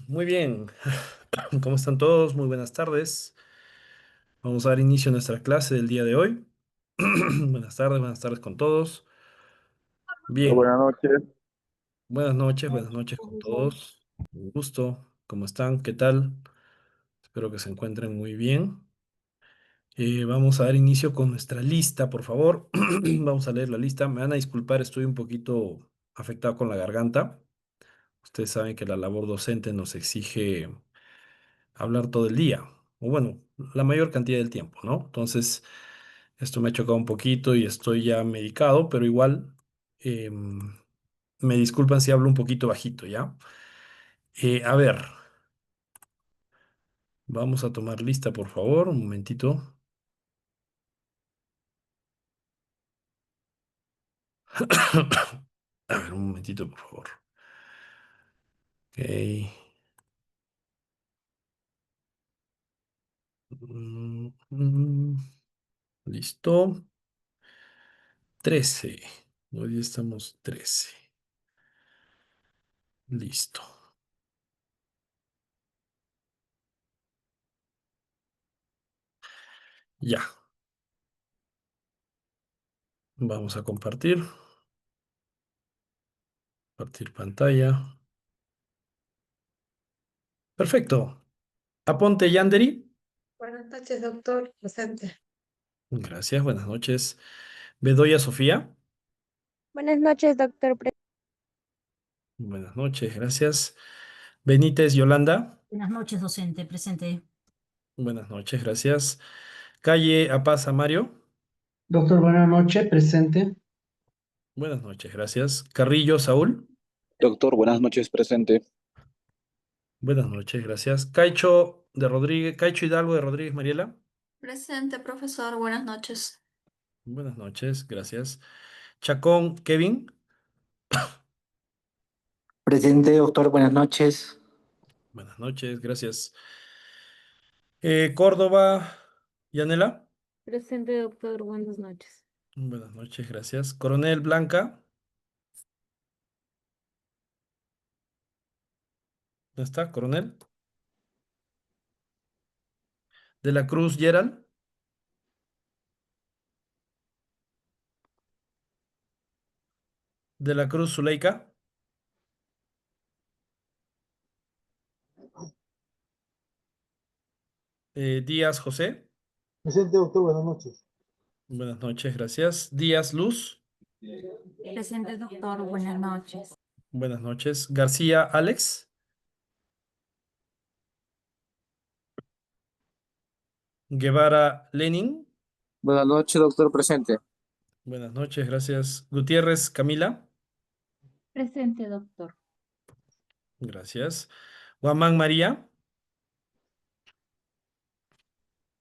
Muy bien, ¿cómo están todos? Muy buenas tardes. Vamos a dar inicio a nuestra clase del día de hoy. Buenas tardes con todos. Bien, Buenas noches. buenas noches con todos. Un gusto, ¿cómo están? ¿Qué tal? Espero que se encuentren muy bien. Vamos a dar inicio con nuestra lista, por favor. Vamos a leer la lista. Me van a disculpar, estoy un poquito afectado con la garganta. Ustedes saben que la labor docente nos exige hablar todo el día, o bueno, la mayor cantidad del tiempo, ¿no? Entonces, esto me ha chocado un poquito y estoy ya medicado, pero igual me disculpan si hablo un poquito bajito, ¿ya? A ver, vamos a tomar lista, por favor, un momentito. A ver, un momentito, por favor. Ok. Mm, mm, listo. 13. Hoy estamos 13. Listo. Ya. Vamos a compartir. Compartir pantalla. Perfecto. Aponte Yanderi. Buenas noches, doctor. Presente. Gracias, buenas noches. Bedoya Sofía. Buenas noches, doctor. Buenas noches, gracias. Benítez Yolanda. Buenas noches, docente, presente. Buenas noches, gracias. Calle Apaz Mario. Doctor, buenas noches, presente. Buenas noches, gracias. Carrillo Saúl. Doctor, buenas noches, presente. Buenas noches, gracias. Caicho de Rodríguez, Caicho Hidalgo de Rodríguez Mariela. Presente, profesor. Buenas noches. Buenas noches, gracias. Chacón Kevin. Presente, doctor, buenas noches. Buenas noches, gracias. Córdoba Yanela. Presente, doctor. Buenas noches. Buenas noches, gracias. Coronel Blanca. ¿Dónde está, coronel? De la Cruz Gerald. De la Cruz Zuleika. Díaz José. Presente, doctor, buenas noches. Buenas noches, gracias. Díaz Luz. Presente, doctor, buenas noches. Buenas noches. García Alex. Guevara Lenin. Buenas noches, doctor, presente. Buenas noches, gracias. Gutiérrez Camila. Presente, doctor. Gracias. Guamán María.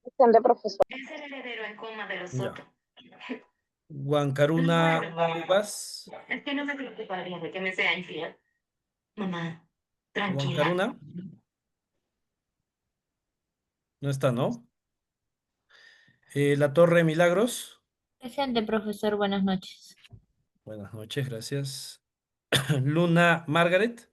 Presente, profesor. Es el heredero en coma de los Ya. Soto. Guancaruna Cubas. Es que no me preocuparía de que me sea infiel. Mamá, tranquila. Guancaruna. No está, ¿no? La Torre Milagros. Presente, profesor. Buenas noches. Buenas noches, gracias. Luna Margaret.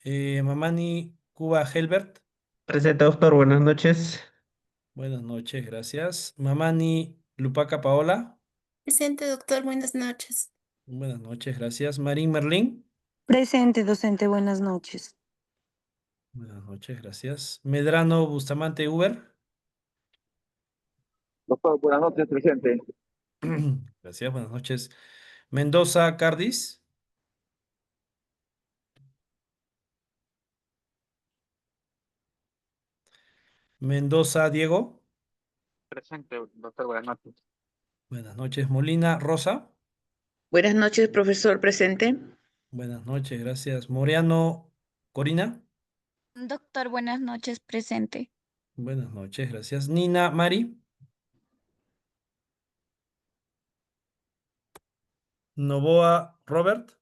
Mamani Cuba Helbert. Presente, doctor, buenas noches. Buenas noches, gracias. Mamani Lupaca Paola. Presente, doctor. Buenas noches. Buenas noches, gracias. Marín Merlín. Presente, docente, buenas noches. Buenas noches, gracias. Medrano Bustamante Uber. Doctor, buenas noches, presente. Gracias, buenas noches. Mendoza Cardis. Mendoza Diego. Presente, doctor, buenas noches. Buenas noches. Molina Rosa. Buenas noches, profesor presente. Buenas noches, gracias. Moreano Corina. Doctor, buenas noches. Presente. Buenas noches, gracias. Nina Mari. Novoa Robert.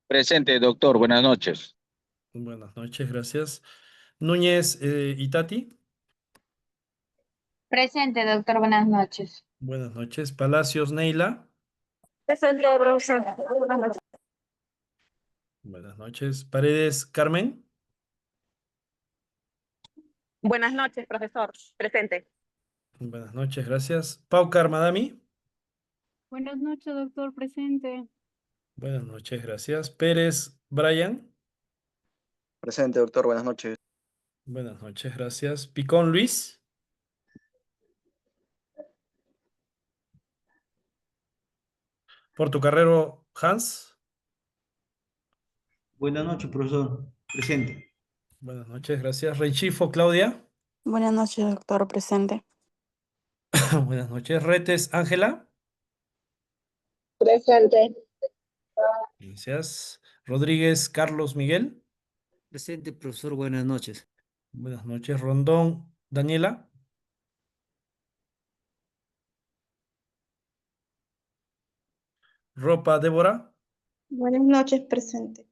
Presente, doctor, buenas noches. Buenas noches, gracias. Núñez Itati. Presente, doctor. Buenas noches. Buenas noches. Palacios Neila. Presente, profesor. Buenas noches. Buenas noches. Paredes Carmen. Buenas noches, profesor. Presente. Buenas noches, gracias. Pau Carmadami. Buenas noches, doctor. Presente. Buenas noches, gracias. Pérez Brian. Presente, doctor. Buenas noches. Buenas noches, gracias. Picón Luis. Portocarrero Hans. Buenas noches, profesor. Presente. Buenas noches, gracias. Rechifo Claudia. Buenas noches, doctor. Presente. Buenas noches. Retes Ángela. Presente. Gracias. Rodríguez Carlos Miguel. Presente, profesor. Buenas noches. Buenas noches. Rondón Daniela. Ropa Débora. Buenas noches, presente.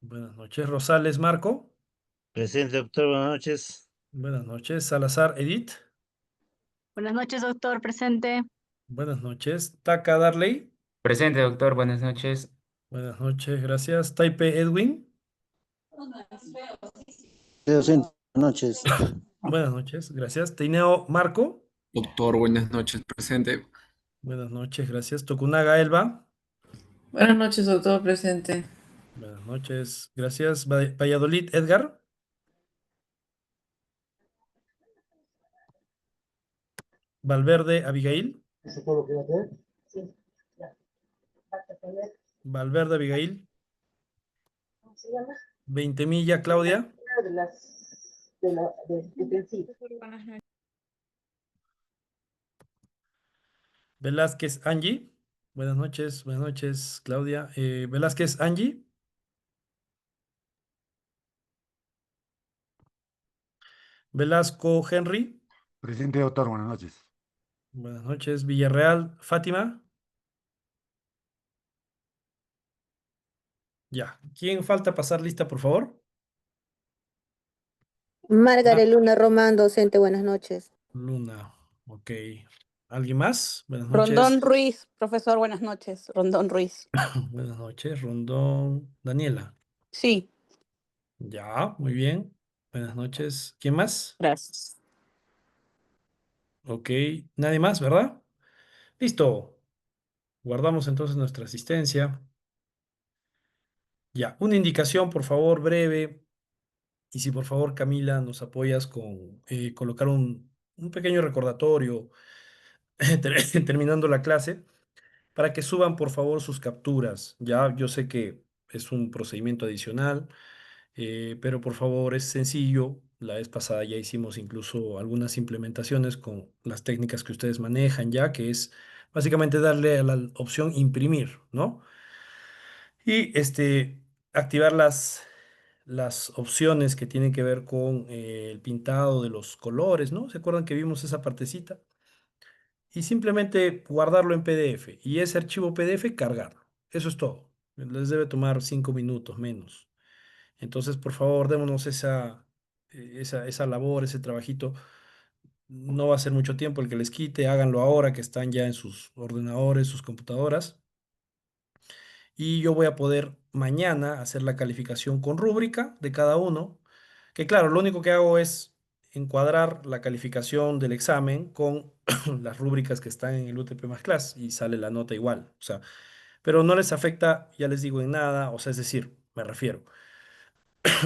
Buenas noches. Rosales Marco. Presente, doctor. Buenas noches. Buenas noches. Salazar Edith. Buenas noches, doctor. Presente. Buenas noches. Taca Darley. Presente, doctor. Buenas noches. Buenas noches, gracias. Taipe Edwin. Docente, buenas noches. Buenas noches, gracias. Teineo Marco. Doctor, buenas noches. Presente. Buenas noches, gracias. Tokunaga Elba. Buenas noches, doctor. Presente. Buenas noches, gracias. Valladolid Edgar. Valverde Abigail. ¿Eso fue lo que iba a hacer? Valverde Abigail. ¿Cómo se llama? 20 Milla Claudia. Una de las de principio. Velázquez Angie. Buenas noches, Claudia. Velázquez Angie. Velasco Henry. Presente, doctor. Buenas noches. Buenas noches, Villarreal Fátima. Ya. ¿Quién falta pasar lista, por favor? Margaret Luna Román, docente. Buenas noches. Luna. Ok. ¿Alguien más? Buenas Rondón noches. Ruiz, profesor. Buenas noches. Rondón Ruiz. Buenas noches, Rondón. Daniela. Sí, Ya, muy bien. Buenas noches. ¿Quién más? gracias. Ok. Nadie más, ¿verdad? Listo. Guardamos entonces nuestra asistencia. Ya, una indicación, por favor, breve. Y si por favor, Camila, nos apoyas con colocar un pequeño recordatorio terminando la clase, para que suban por favor sus capturas. Ya, yo sé que es un procedimiento adicional, pero por favor es sencillo. La vez pasada ya hicimos incluso algunas implementaciones con las técnicas que ustedes manejan ya, que es básicamente darle a la opción imprimir, ¿no? Y activar las opciones que tienen que ver con el pintado de los colores, ¿no? ¿Se acuerdan que vimos esa partecita? Y simplemente guardarlo en PDF y ese archivo PDF cargarlo. Eso es todo. Les debe tomar 5 minutos menos. Entonces, por favor, démonos esa labor, ese trabajito. No va a ser mucho tiempo el que les quite. Háganlo ahora que están ya en sus ordenadores, sus computadoras. Y yo voy a poder mañana hacer la calificación con rúbrica de cada uno. Que claro, lo único que hago es encuadrar la calificación del examen con las rúbricas que están en el UTP más class y sale la nota igual. O sea, pero no les afecta, ya les digo, en nada. O sea, es decir, me refiero,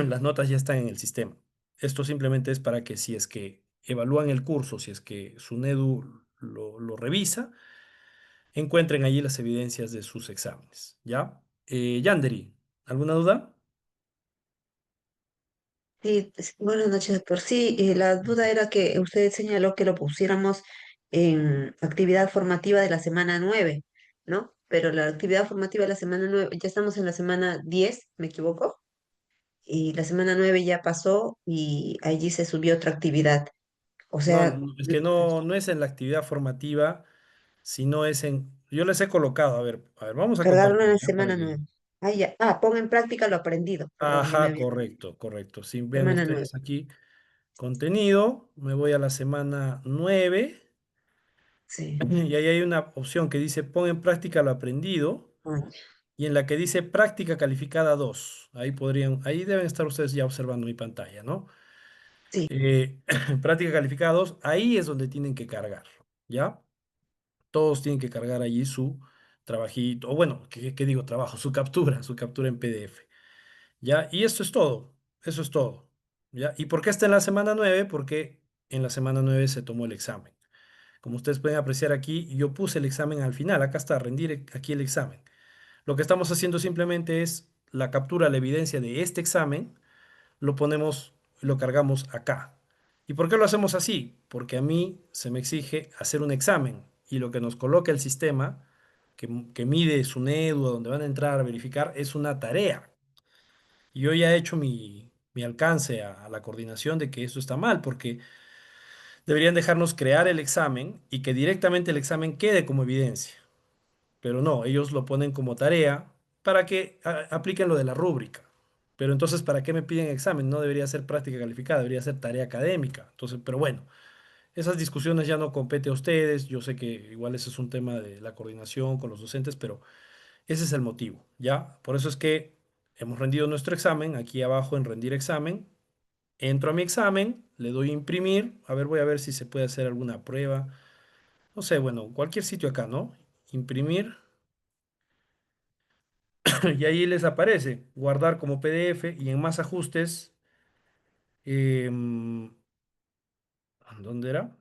las notas ya están en el sistema. Esto simplemente es para que si es que evalúan el curso, si es que su NEDU lo revisa, encuentren allí las evidencias de sus exámenes. ¿Ya? Yanderi, ¿alguna duda? Sí, buenas noches, doctor. Sí, la duda era que usted señaló que lo pusiéramos en actividad formativa de la semana 9, ¿no? Pero la actividad formativa de la semana 9, ya estamos en la semana 10, ¿me equivoco? Y la semana 9 ya pasó y allí se subió otra actividad. O No, sea, no, es que no es en la actividad formativa, sino es en... Yo les he colocado, a ver, vamos a cargarlo en compartir, la ¿ya? Para semana que... 9. Ah, ya. Ah, pongo en práctica lo aprendido. Perdón, no me Ajá, había correcto, correcto. Si ven semana 9. ustedes aquí contenido, me voy a la semana 9 Sí. Y ahí hay una opción que dice pon en práctica lo aprendido Ah, y en la que dice práctica calificada 2. Ahí deben estar ustedes ya observando mi pantalla, ¿no? sí. Práctica calificada 2, ahí es donde tienen que cargar, ¿ya? Todos tienen que cargar allí su trabajito, o bueno, ¿qué digo trabajo? Su captura en PDF, ¿ya? Y eso es todo, ¿ya? ¿Y por qué está en la semana 9? Porque en la semana 9 se tomó el examen. Como ustedes pueden apreciar aquí, yo puse el examen al final, acá está, rendir aquí el examen. Lo que estamos haciendo simplemente es la captura, la evidencia de este examen, lo ponemos, lo cargamos acá. ¿Y por qué lo hacemos así? Porque a mí se me exige hacer un examen y lo que nos coloca el sistema, que mide su NEDU, a donde van a entrar a verificar, es una tarea. Y yo ya he hecho mi alcance a la coordinación de que eso está mal, porque deberían dejarnos crear el examen y que directamente el examen quede como evidencia. Pero no, ellos lo ponen como tarea para que apliquen lo de la rúbrica. Pero entonces, ¿para qué me piden examen? No debería ser práctica calificada, debería ser tarea académica. Entonces, pero bueno, esas discusiones ya no compete a ustedes. Yo sé que igual ese es un tema de la coordinación con los docentes, pero ese es el motivo, ¿ya? Por eso es que hemos rendido nuestro examen. Aquí abajo en rendir examen, entro a mi examen, le doy a imprimir. A ver, voy a ver si se puede hacer alguna prueba. No sé, bueno, cualquier sitio acá, ¿no? Imprimir. Y ahí les aparece guardar como PDF y en más ajustes, ¿dónde era?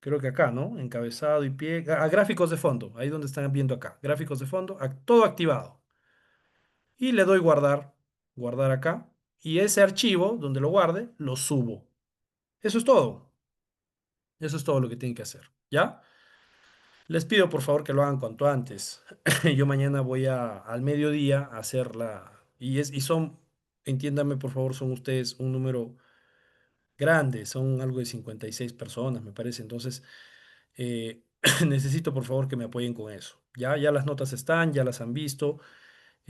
Creo que acá, ¿no? Encabezado y pie, gráficos de fondo, ahí donde están viendo acá, gráficos de fondo, todo activado. Y le doy guardar, guardar acá, y ese archivo donde lo guarde, lo subo. Eso es todo. Eso es todo lo que tienen que hacer, ¿ya? Les pido por favor que lo hagan cuanto antes. Yo mañana voy al mediodía a hacerla. Y son, entiéndanme por favor, son ustedes un número grande, son algo de 56 personas, me parece. Entonces, eh, necesito por favor que me apoyen con eso. Ya las notas están, ya las han visto.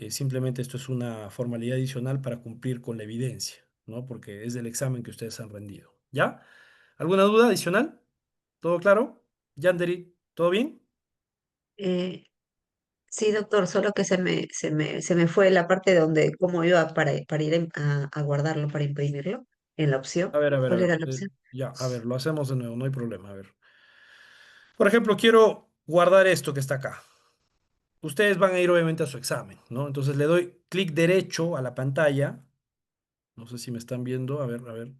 Simplemente esto es una formalidad adicional para cumplir con la evidencia, ¿no? Porque es del examen que ustedes han rendido. ¿Ya? ¿Alguna duda adicional? ¿Todo claro? Yanderi, ¿todo bien? Eh, sí, doctor, solo que se me fue la parte donde cómo iba para ir a guardarlo, para imprimirlo, en la opción. A ver, a ver, a ¿Cuál ver. era la opción? Ya, a ver, lo hacemos de nuevo, no hay problema. A ver. Por ejemplo, quiero guardar esto que está acá. Ustedes van a ir obviamente a su examen, ¿no? Entonces le doy clic derecho a la pantalla. No sé si me están viendo. A ver, a ver.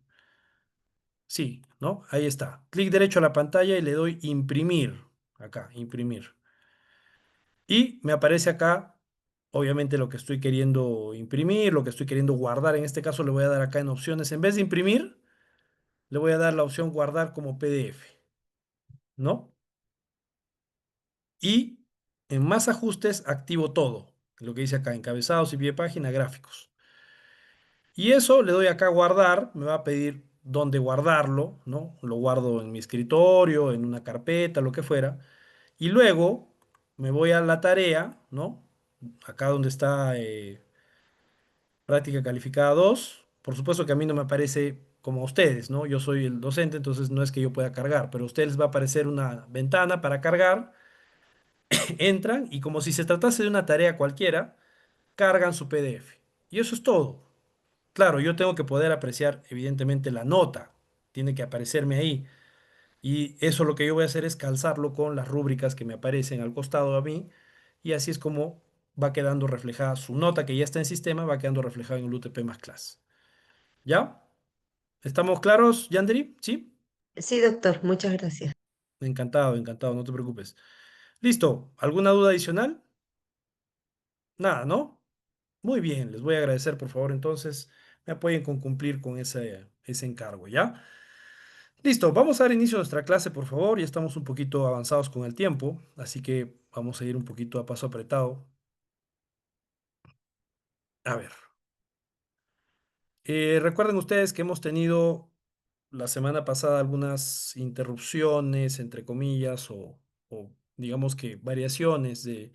Sí, ¿no? Ahí está. Clic derecho a la pantalla y le doy imprimir. Acá, imprimir. Y me aparece acá, obviamente, lo que estoy queriendo imprimir, lo que estoy queriendo guardar. En este caso le voy a dar acá en opciones. En vez de imprimir, le voy a dar la opción guardar como PDF, ¿no? Y en más ajustes activo todo. Lo que dice acá, encabezados y pie de página, gráficos. Y eso le doy acá a guardar, me va a pedir dónde guardarlo, ¿no? Lo guardo en mi escritorio, en una carpeta, lo que fuera. Y luego me voy a la tarea, ¿no? Acá donde está práctica calificada 2. Por supuesto que a mí no me aparece como a ustedes, ¿no? Yo soy el docente, entonces no es que yo pueda cargar, pero a ustedes les va a aparecer una ventana para cargar. Entran y como si se tratase de una tarea cualquiera, cargan su PDF. Y eso es todo. Claro, yo tengo que poder apreciar evidentemente la nota, tiene que aparecerme ahí. Y eso lo que yo voy a hacer es calzarlo con las rúbricas que me aparecen al costado a mí. Y así es como va quedando reflejada su nota que ya está en sistema, va quedando reflejada en el UTP más clase. ¿Ya? ¿Estamos claros, Yandri? ¿Sí? Sí, doctor, muchas gracias. Encantado, encantado, no te preocupes. Listo. ¿Alguna duda adicional? Nada, ¿no? Muy bien, les voy a agradecer, por favor, entonces me apoyen con cumplir con ese encargo, ¿ya? Listo, vamos a dar inicio a nuestra clase, por favor. Ya estamos un poquito avanzados con el tiempo, así que vamos a ir un poquito a paso apretado. A ver, recuerden ustedes que hemos tenido la semana pasada algunas interrupciones, entre comillas, o digamos que variaciones de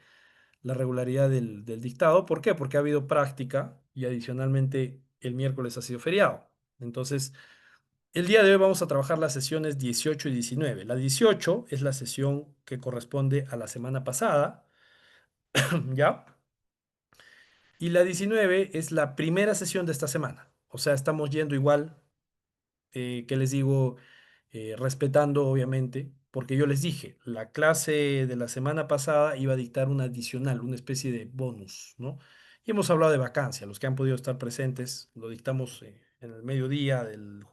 la regularidad del dictado. ¿Por qué? Porque ha habido práctica y adicionalmente el miércoles ha sido feriado. Entonces, El día de hoy vamos a trabajar las sesiones 18 y 19. La 18 es la sesión que corresponde a la semana pasada, ¿ya? Y la 19 es la primera sesión de esta semana. O sea, estamos yendo igual, que les digo, respetando obviamente, porque yo les dije, la clase de la semana pasada iba a dictar un adicional, una especie de bonus, ¿no? Y hemos hablado de vacancia, los que han podido estar presentes, lo dictamos en el mediodía del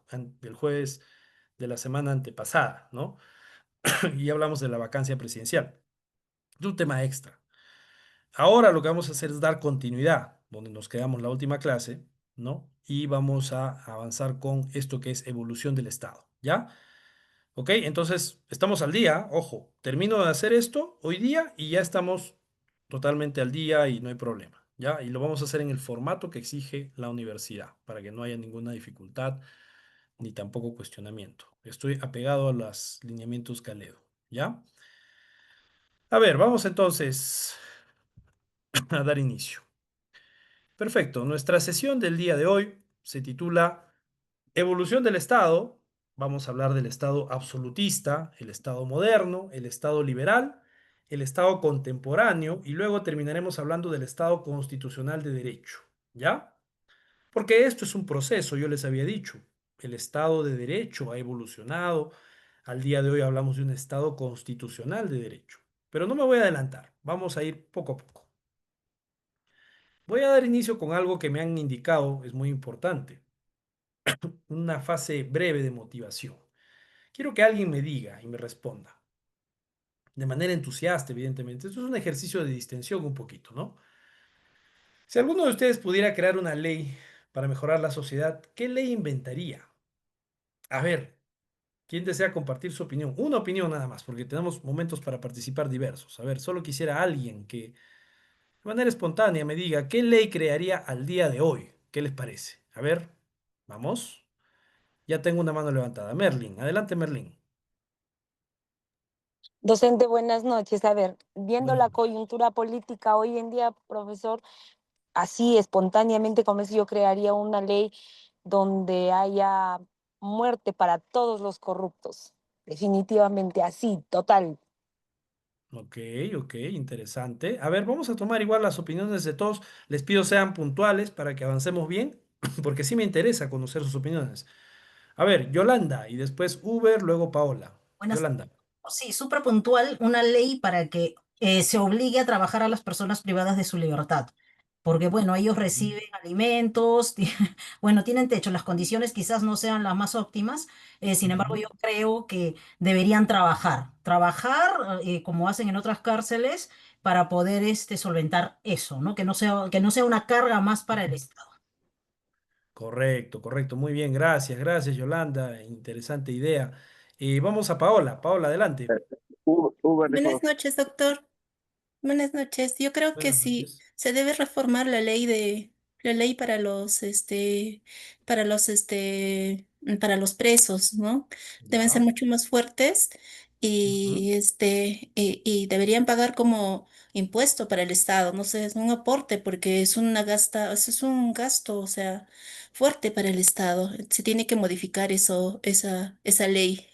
jueves de la semana antepasada, ¿no? Y hablamos de la vacancia presidencial. Es un tema extra. Ahora lo que vamos a hacer es dar continuidad, donde nos quedamos la última clase, ¿no? Y vamos a avanzar con esto que es evolución del Estado, ¿ya? Ok, entonces estamos al día, ojo, termino de hacer esto hoy día y ya estamos totalmente al día y no hay problema, ¿ya? Y lo vamos a hacer en el formato que exige la universidad, para que no haya ninguna dificultad ni tampoco cuestionamiento. Estoy apegado a los lineamientos Caledo, ¿ya? A ver, vamos entonces a dar inicio. Perfecto, nuestra sesión del día de hoy se titula Evolución del Estado. Vamos a hablar del Estado absolutista, el Estado moderno, el Estado liberal, el Estado contemporáneo y luego terminaremos hablando del Estado constitucional de derecho, ¿ya? Porque esto es un proceso, yo les había dicho. El Estado de derecho ha evolucionado. Al día de hoy hablamos de un Estado constitucional de derecho. Pero no me voy a adelantar, vamos a ir poco a poco. Voy a dar inicio con algo que me han indicado, es muy importante, una fase breve de motivación. Quiero que alguien me diga y me responda, de manera entusiasta, evidentemente. Esto es un ejercicio de distensión un poquito, ¿no? Si alguno de ustedes pudiera crear una ley para mejorar la sociedad, ¿qué ley inventaría? A ver, ¿quién desea compartir su opinión? Una opinión nada más, porque tenemos momentos para participar diversos. A ver, solo quisiera alguien que de manera espontánea me diga qué ley crearía al día de hoy. ¿Qué les parece? A ver, vamos. Ya tengo una mano levantada. Merlin, adelante, Merlin. Docente, buenas noches. A ver, viendo Buenas la noches. coyuntura política hoy en día, profesor, así espontáneamente como si yo crearía una ley donde haya muerte para todos los corruptos. Definitivamente así, total. Ok, ok, interesante. A ver, vamos a tomar igual las opiniones de todos. Les pido sean puntuales para que avancemos bien, porque sí me interesa conocer sus opiniones. A ver, Yolanda y después Uber, luego Paola. Buenas, Yolanda. sí, súper puntual, una ley para que se obligue a trabajar a las personas privadas de su libertad. Porque, bueno, ellos reciben alimentos, bueno, tienen techo, las condiciones quizás no sean las más óptimas, sin embargo, Ujú. yo creo que deberían trabajar como hacen en otras cárceles para poder solventar eso, ¿no? Que no sea una carga más para el Estado. Correcto, correcto. Muy bien, gracias, gracias, Yolanda. Interesante idea. Vamos a Paola. Paola, adelante. Uber Buenas dijo, noches, doctor. Buenas noches. Yo creo que Buenas sí noches. se debe reformar la ley para los presos, ¿no? Deben ser Ya. mucho más fuertes Ujú. y deberían pagar como impuesto para el Estado. No sé, es un aporte porque es un gasto, o sea, fuerte para el Estado. Se tiene que modificar esa ley.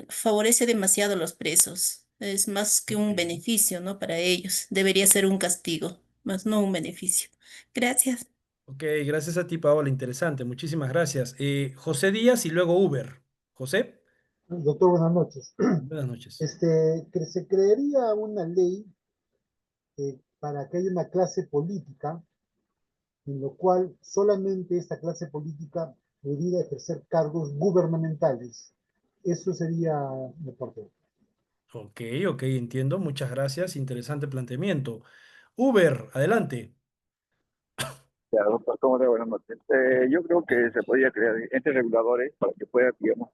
Favorece demasiado a los presos. Es más que un Ok. beneficio, ¿no? Para ellos. Debería ser un castigo, más no un beneficio. Gracias. Ok, gracias a ti, Paola. Interesante. Muchísimas gracias. José Díaz y luego Uber. José, Doctor, buenas noches. buenas noches. Que se crearía una ley para que haya una clase política en lo cual solamente esta clase política pudiera ejercer cargos gubernamentales. Eso sería mi aporte. Ok, ok, entiendo. Muchas gracias. Interesante planteamiento. Uber, adelante. ya, doctor, ¿cómo te buenas noches? Yo creo Buenas que se noches. podría crear entes reguladores para que puedan, digamos,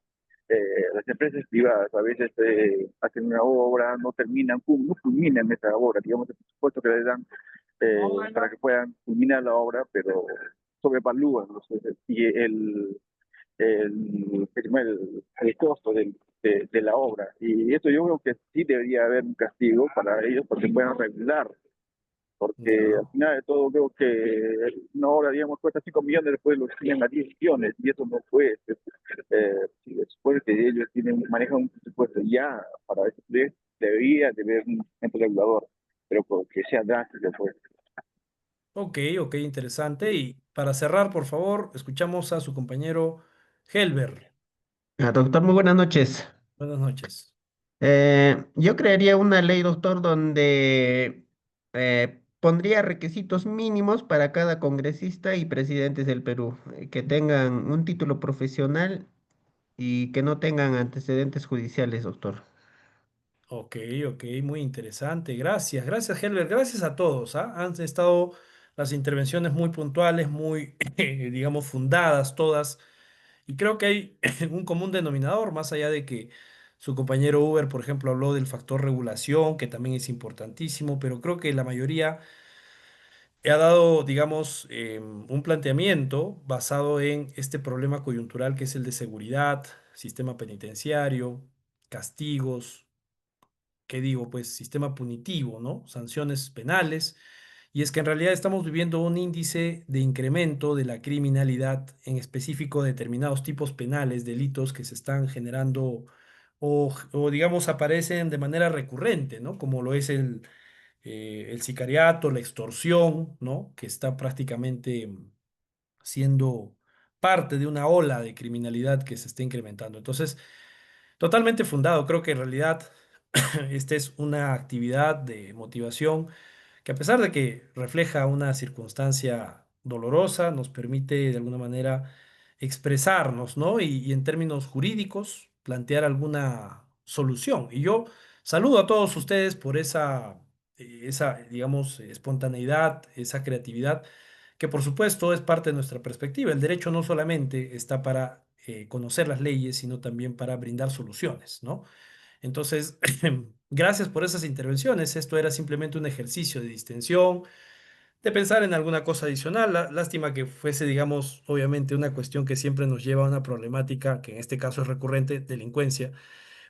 las empresas privadas a veces hacen una obra, no terminan, no culminan esa obra, digamos, el presupuesto que les dan para que puedan culminar la obra, pero sobrevalúan el costo de la obra. Y esto yo creo que sí debería haber un castigo para ellos porque puedan regular porque al final de todo veo que una obra, digamos, cuesta 5 millones, después lo destinan a 10 millones, y eso no puede ser. Si después que ellos manejan un presupuesto ya para ese proyecto, debería de haber un ente regulador, pero porque sea drástico, pues. Ok, ok, interesante. Y para cerrar, por favor, escuchamos a su compañero Helber. Doctor, muy buenas noches. Buenas noches. Yo crearía una ley, doctor, donde pondría requisitos mínimos para cada congresista y presidentes del Perú, que tengan un título profesional y que no tengan antecedentes judiciales, doctor. Ok, ok, muy interesante. Gracias, gracias, Helber. Gracias a todos, ¿ah? Han estado las intervenciones muy puntuales, muy, digamos, fundadas todas. Y creo que hay un común denominador, más allá de que su compañero Uber, por ejemplo, habló del factor regulación, que también es importantísimo, pero creo que la mayoría ha dado, digamos, un planteamiento basado en este problema coyuntural que es el de seguridad, sistema penitenciario, castigos, ¿qué digo? Pues sistema punitivo, ¿no? Sanciones penales. Y es que en realidad estamos viviendo un índice de incremento de la criminalidad, en específico determinados tipos penales, delitos que se están generando o digamos, aparecen de manera recurrente, ¿no? Como lo es el sicariato, la extorsión, ¿no? Que está prácticamente siendo parte de una ola de criminalidad que se está incrementando. Entonces, totalmente fundado, creo que en realidad esta es una actividad de motivación que a pesar de que refleja una circunstancia dolorosa, nos permite de alguna manera expresarnos, ¿no? Y en términos jurídicos, plantear alguna solución. Y yo saludo a todos ustedes por esa, digamos, espontaneidad, esa creatividad, que por supuesto es parte de nuestra perspectiva. El derecho no solamente está para conocer las leyes, sino también para brindar soluciones, ¿no? Entonces, gracias por esas intervenciones. Esto era simplemente un ejercicio de distensión, de pensar en alguna cosa adicional. Lástima que fuese, digamos, obviamente una cuestión que siempre nos lleva a una problemática, que en este caso es recurrente, delincuencia.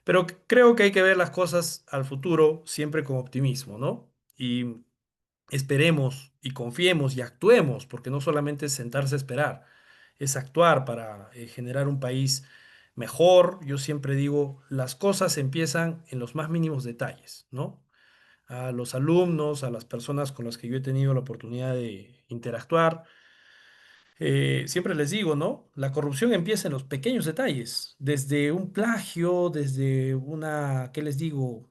Pero creo que hay que ver las cosas al futuro siempre con optimismo, ¿no? Y esperemos y confiemos y actuemos, porque no solamente es sentarse a esperar, es actuar para generar un país mejor. Yo siempre digo, las cosas empiezan en los más mínimos detalles, ¿no? A los alumnos, a las personas con las que yo he tenido la oportunidad de interactuar, siempre les digo, ¿no? La corrupción empieza en los pequeños detalles, desde un plagio, desde una, ¿qué les digo?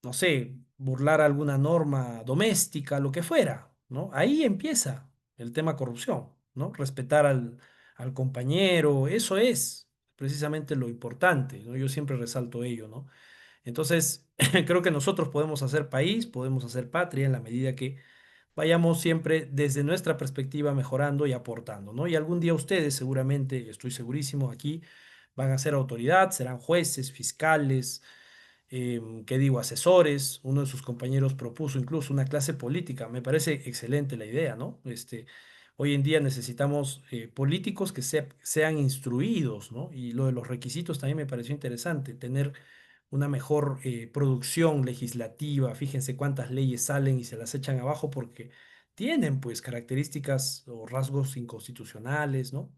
No sé, burlar alguna norma doméstica, lo que fuera, ¿no? Ahí empieza el tema corrupción, ¿no? Respetar al compañero, eso es precisamente lo importante, ¿no? Yo siempre resalto ello, ¿no? Entonces, creo que nosotros podemos hacer país, podemos hacer patria en la medida que vayamos siempre desde nuestra perspectiva mejorando y aportando, ¿no? Y algún día ustedes seguramente, estoy segurísimo, aquí van a ser autoridad, serán jueces, fiscales, ¿qué digo? Asesores. Uno de sus compañeros propuso incluso una clase política. Me parece excelente la idea, ¿no? Hoy en día necesitamos políticos que sean instruidos, ¿no? Y lo de los requisitos también me pareció interesante, tener una mejor producción legislativa. Fíjense cuántas leyes salen y se las echan abajo porque tienen pues características o rasgos inconstitucionales, ¿no?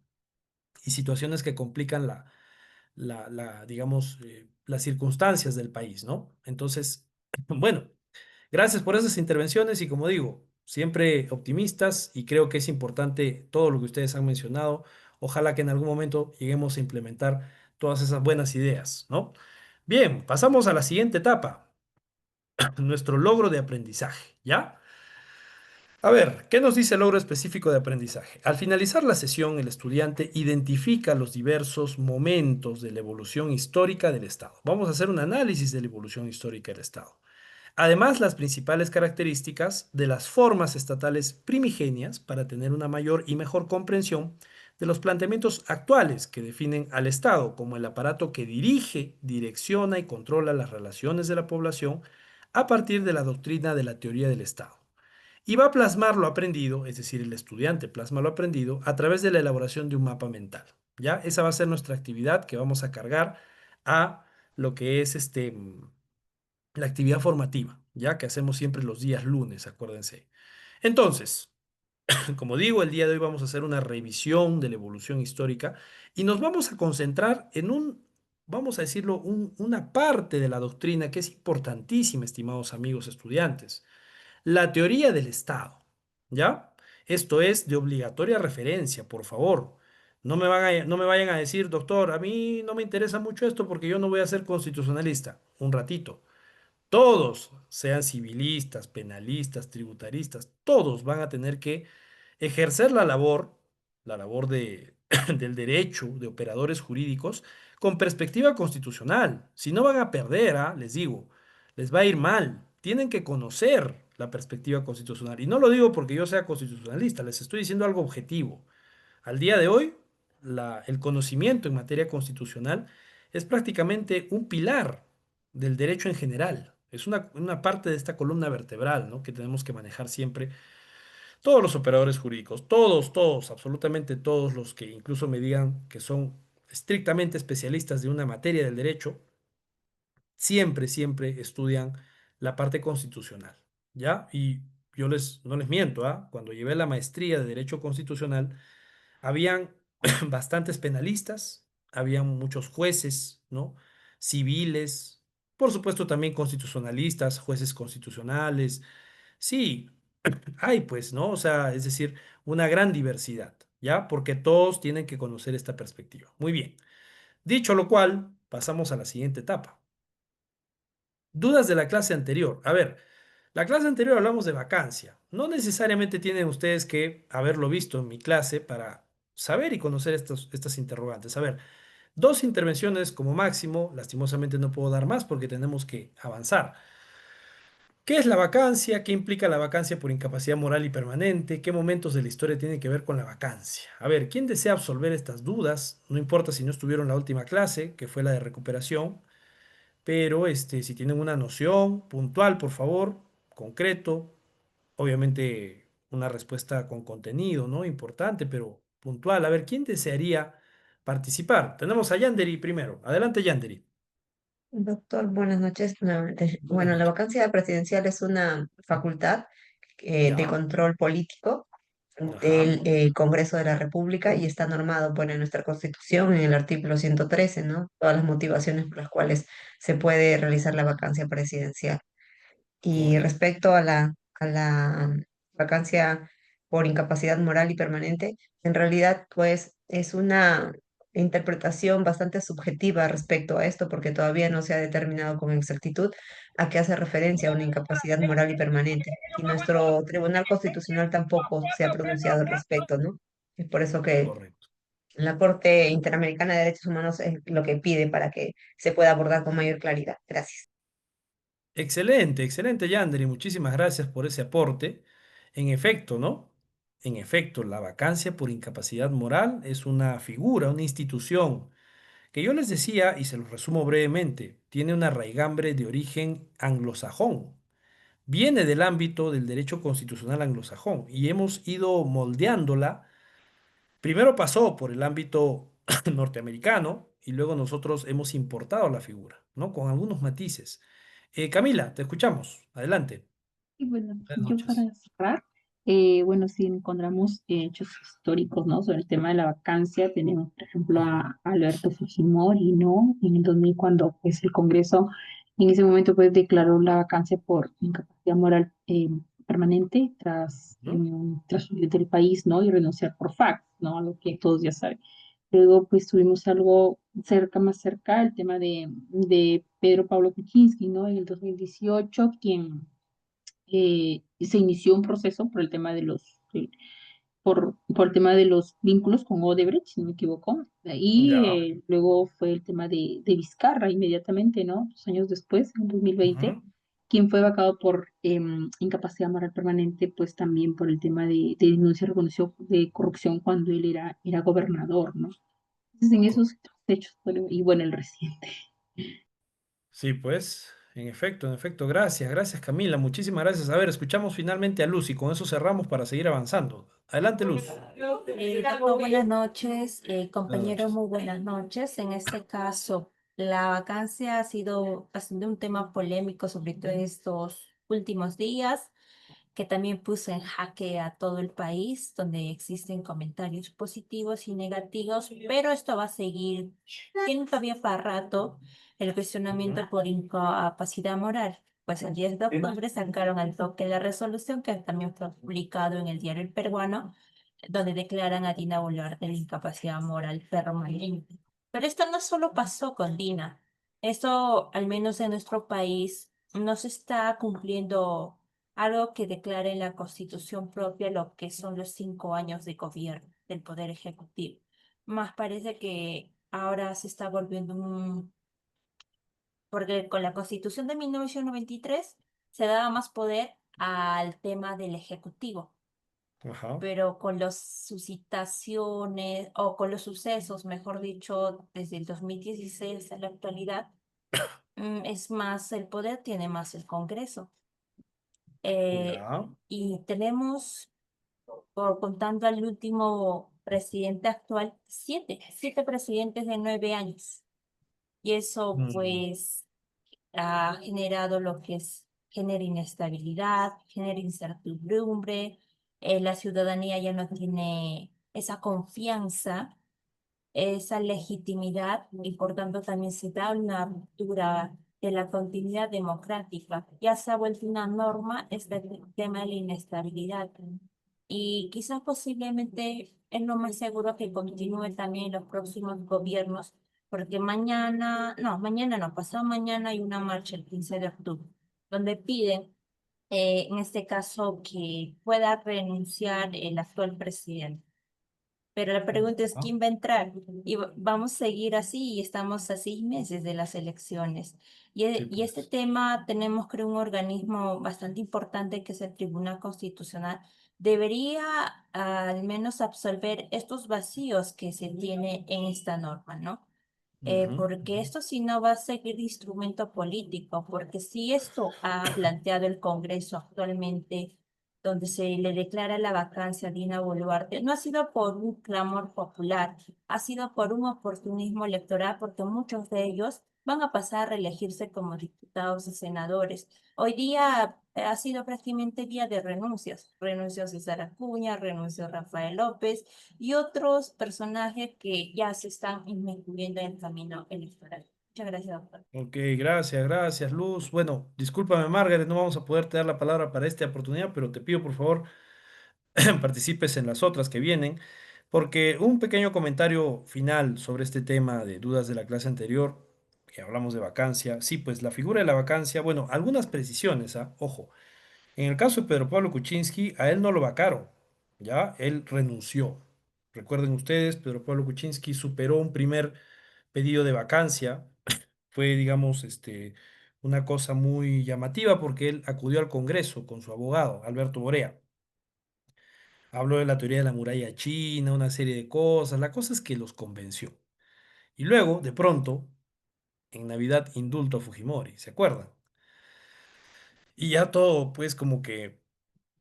Y situaciones que complican digamos, las circunstancias del país, ¿no? Entonces, bueno, gracias por esas intervenciones y como digo, siempre optimistas y creo que es importante todo lo que ustedes han mencionado. Ojalá que en algún momento lleguemos a implementar todas esas buenas ideas, ¿no? Bien, pasamos a la siguiente etapa, nuestro logro de aprendizaje, ¿ya? A ver, ¿qué nos dice el logro específico de aprendizaje? Al finalizar la sesión, el estudiante identifica los diversos momentos de la evolución histórica del Estado. Vamos a hacer un análisis de la evolución histórica del Estado. Además, las principales características de las formas estatales primigenias para tener una mayor y mejor comprensión de los planteamientos actuales que definen al Estado como el aparato que dirige, direcciona y controla las relaciones de la población a partir de la doctrina de la teoría del Estado. Y va a plasmar lo aprendido, es decir, el estudiante plasma lo aprendido a través de la elaboración de un mapa mental. ¿Ya? Esa va a ser nuestra actividad que vamos a cargar a lo que es la actividad formativa. ya que hacemos siempre los días lunes, acuérdense. Entonces, como digo, el día de hoy vamos a hacer una revisión de la evolución histórica y nos vamos a concentrar en vamos a decirlo, una parte de la doctrina que es importantísima, estimados amigos estudiantes, la teoría del Estado, ¿ya? Esto es de obligatoria referencia, por favor. No me vayan a decir, doctor, a mí no me interesa mucho esto porque yo no voy a ser constitucionalista. Un ratito. Todos, sean civilistas, penalistas, tributaristas, todos van a tener que ejercer la labor del derecho, de operadores jurídicos, con perspectiva constitucional. Si no van a perder, les digo, les va a ir mal. Tienen que conocer la perspectiva constitucional. Y no lo digo porque yo sea constitucionalista, les estoy diciendo algo objetivo. Al día de hoy, el conocimiento en materia constitucional es prácticamente un pilar del derecho en general. Es una parte de esta columna vertebral, ¿no?, que tenemos que manejar siempre todos los operadores jurídicos, todos, absolutamente todos los que incluso me digan que son estrictamente especialistas de una materia del derecho, siempre estudian la parte constitucional, ¿ya? Y yo no les miento, cuando llevé la maestría de Derecho Constitucional, habían bastantes penalistas, habían muchos jueces, ¿no? Civiles, por supuesto también constitucionalistas, jueces constitucionales. Sí, hay pues, ¿no? O sea, es decir, una gran diversidad, ¿ya? Porque todos tienen que conocer esta perspectiva. Muy bien. Dicho lo cual, pasamos a la siguiente etapa. Dudas de la clase anterior. A ver, la clase anterior hablamos de vacancia. No necesariamente tienen ustedes que haberlo visto en mi clase para saber y conocer estas interrogantes. A ver, dos intervenciones como máximo. Lastimosamente no puedo dar más porque tenemos que avanzar. ¿Qué es la vacancia? ¿Qué implica la vacancia por incapacidad moral y permanente? ¿Qué momentos de la historia tienen que ver con la vacancia? A ver, ¿quién desea absolver estas dudas? No importa si no estuvieron en la última clase, que fue la de recuperación, pero si tienen una noción puntual, por favor, concreto, obviamente una respuesta con contenido, ¿no? Importante, pero puntual. A ver, ¿quién desearía participar? Tenemos a Yanderi primero. Adelante, Yanderi. Doctor, buenas noches nuevamente. Buenas Bueno, la noches. vacancia presidencial es una facultad de Ya. control político Ajá. del Congreso de la República y está normado, bueno, en nuestra Constitución, en el artículo 113, ¿no? Todas las motivaciones por las cuales se puede realizar la vacancia presidencial. Y Correcto. respecto a la vacancia por incapacidad moral y permanente, en realidad, pues es una interpretación bastante subjetiva respecto a esto, porque todavía no se ha determinado con exactitud a qué hace referencia a una incapacidad moral y permanente. Y nuestro Tribunal Constitucional tampoco se ha pronunciado al respecto, ¿no? Es por eso que Correcto. la Corte Interamericana de Derechos Humanos es lo que pide para que se pueda abordar con mayor claridad. Gracias. Excelente, excelente, Yandri. Muchísimas gracias por ese aporte. En efecto, ¿no? En efecto, la vacancia por incapacidad moral es una figura, una institución que yo les decía, y se los resumo brevemente, tiene una raigambre de origen anglosajón. Viene del ámbito del derecho constitucional anglosajón y hemos ido moldeándola. Primero pasó por el ámbito norteamericano y luego nosotros hemos importado la figura, ¿no? Con algunos matices. Camila, te escuchamos. Adelante. Y bueno, Buenas yo noches. para cerrar, bueno, si encontramos hechos históricos, ¿no? Sobre el tema de la vacancia, tenemos, por ejemplo, a Alberto Fujimori, ¿no? En el 2000, cuando pues el Congreso en ese momento pues declaró la vacancia por incapacidad moral permanente ¿No? tras huir del país, ¿no? Y renunciar por fax, ¿no? Algo que todos ya saben. Luego, pues tuvimos algo más cerca, el tema de Pedro Pablo Kuczynski, ¿no? En el 2018, quien se inició un proceso por el tema de por el tema de los vínculos con Odebrecht, si no me equivoco, y Ya. luego fue el tema de Vizcarra inmediatamente, ¿no? 2 años después, en 2020, Ujú. quien fue vacado por incapacidad moral permanente, pues también por el tema de denuncia y reconoció de corrupción cuando él era gobernador, ¿no? Entonces, en esos Correcto. hechos, bueno, y bueno, el reciente. Sí, pues, en efecto, gracias, gracias Camila, muchísimas gracias. A ver, escuchamos finalmente a Luz y con eso cerramos para seguir avanzando. Adelante, Luz. Doctor, buenas noches. Buenas Compañero, noches. muy buenas noches. En este caso, la vacancia ha sido un tema polémico sobre todo estos últimos días, que también puso en jaque a todo el país, donde existen comentarios positivos y negativos, pero esto va a seguir, tiene todavía para rato el cuestionamiento por incapacidad moral. Pues el 10 de octubre sacaron al toque la resolución que también fue publicado en el diario El Peruano, donde declaran a Dina Boluarte de incapacidad moral permanente. Pero esto no solo pasó con Dina, esto al menos en nuestro país no se está cumpliendo algo que declare en la Constitución propia lo que son los 5 años de gobierno del Poder Ejecutivo. Más parece que ahora se está volviendo un... Porque con la Constitución de 1993 se daba más poder al tema del Ejecutivo, Ajá. pero con las suscitaciones o con los sucesos, mejor dicho, desde el 2016 a la actualidad, es más, el poder tiene más el Congreso. Ya. Y tenemos, por contando al último presidente actual, siete presidentes de 9 años. Y eso Mm, pues ha generado lo que genera inestabilidad, genera incertidumbre, la ciudadanía ya no tiene esa confianza, esa legitimidad y por tanto también se da una ruptura de la continuidad democrática. Ya se ha vuelto una norma este tema de la inestabilidad y quizás posiblemente es lo más seguro que continúe también en los próximos gobiernos, porque mañana no, pasado mañana hay una marcha el 15 de octubre, donde piden, en este caso, que pueda renunciar el actual presidente. Pero la pregunta es, ah, ¿quién va a entrar? Y vamos a seguir así y estamos a 6 meses de las elecciones. sí, Y este pues. tema tenemos, creo, un organismo bastante importante que es el Tribunal Constitucional. Debería al menos absolver estos vacíos que se tiene en esta norma, ¿no? Ujú. Porque esto si no va a seguir de instrumento político, porque si esto ha planteado el Congreso actualmente, donde se le declara la vacancia a Dina Boluarte, no ha sido por un clamor popular, ha sido por un oportunismo electoral, porque muchos de ellos van a pasar a reelegirse como diputados y senadores. Hoy día ha sido prácticamente día de renuncias, renuncias de Sara Acuña, renunció Rafael López, y otros personajes que ya se están incluyendo en el camino electoral. Muchas gracias, doctor. Ok, gracias, gracias, Luz. Bueno, discúlpame, Margaret, no vamos a poderte dar la palabra para esta oportunidad, pero te pido por favor participes en las otras que vienen, porque un pequeño comentario final sobre este tema de dudas de la clase anterior, que hablamos de vacancia. Sí, pues la figura de la vacancia, bueno, algunas precisiones, ¿ah? Ojo, en el caso de Pedro Pablo Kuczynski, a él no lo vacaron, ¿ya? Él renunció. Recuerden ustedes, Pedro Pablo Kuczynski superó un primer pedido de vacancia. Fue, digamos, una cosa muy llamativa porque él acudió al Congreso con su abogado, Alberto Borea. Habló de la teoría de la muralla china, una serie de cosas. La cosa es que los convenció. Y luego, de pronto, en Navidad indulto a Fujimori, ¿se acuerdan? Y ya todo, pues, como que,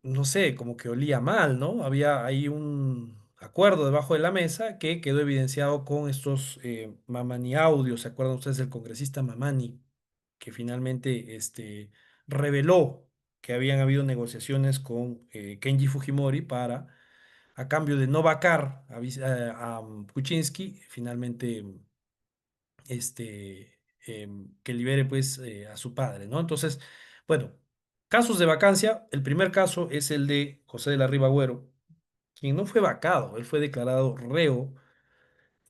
no sé, como que olía mal, ¿no? Había ahí un acuerdo debajo de la mesa que quedó evidenciado con estos Mamani audios. ¿Se acuerdan ustedes del congresista Mamani? Que finalmente reveló que habían habido negociaciones con Kenji Fujimori para, a cambio de no vacar a Kuczynski, finalmente que libere pues a su padre, ¿no? Entonces, bueno, casos de vacancia, el primer caso es el de José de la Riva Agüero, quien no fue vacado, él fue declarado reo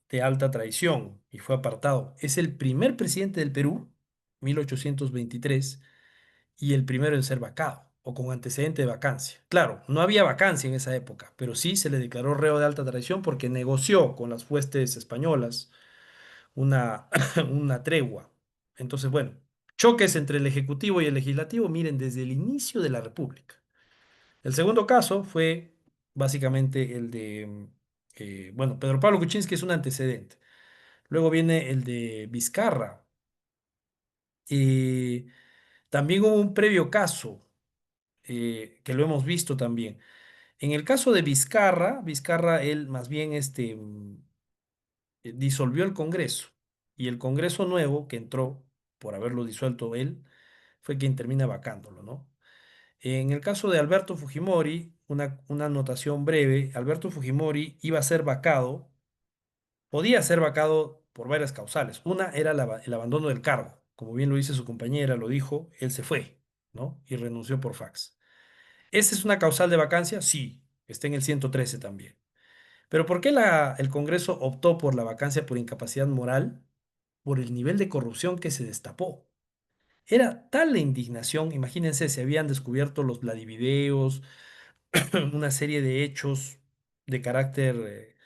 de alta traición y fue apartado. Es el primer presidente del Perú, 1823 y el primero en ser vacado o con antecedente de vacancia. Claro, no había vacancia en esa época, pero sí se le declaró reo de alta traición porque negoció con las huestes españolas una, una tregua. Entonces, bueno, choques entre el Ejecutivo y el Legislativo, miren, desde el inicio de la República. El segundo caso fue básicamente el de, bueno, Pedro Pablo Kuczynski es un antecedente. Luego viene el de Vizcarra. Y también hubo un previo caso que lo hemos visto también. En el caso de Vizcarra, Vizcarra, él más bien disolvió el Congreso y el Congreso nuevo que entró por haberlo disuelto él fue quien termina vacándolo, ¿no? En el caso de Alberto Fujimori, una anotación breve, Alberto Fujimori iba a ser vacado, podía ser vacado por varias causales. Una era el abandono del cargo. Como bien lo dice su compañera, lo dijo, él se fue, ¿no? Y renunció por fax. ¿Esa es una causal de vacancia? Sí, está en el 113 también. Pero ¿por qué el Congreso optó por la vacancia por incapacidad moral? Por el nivel de corrupción que se destapó. Era tal la indignación, imagínense, se habían descubierto los Vladivideos, una serie de hechos de carácter,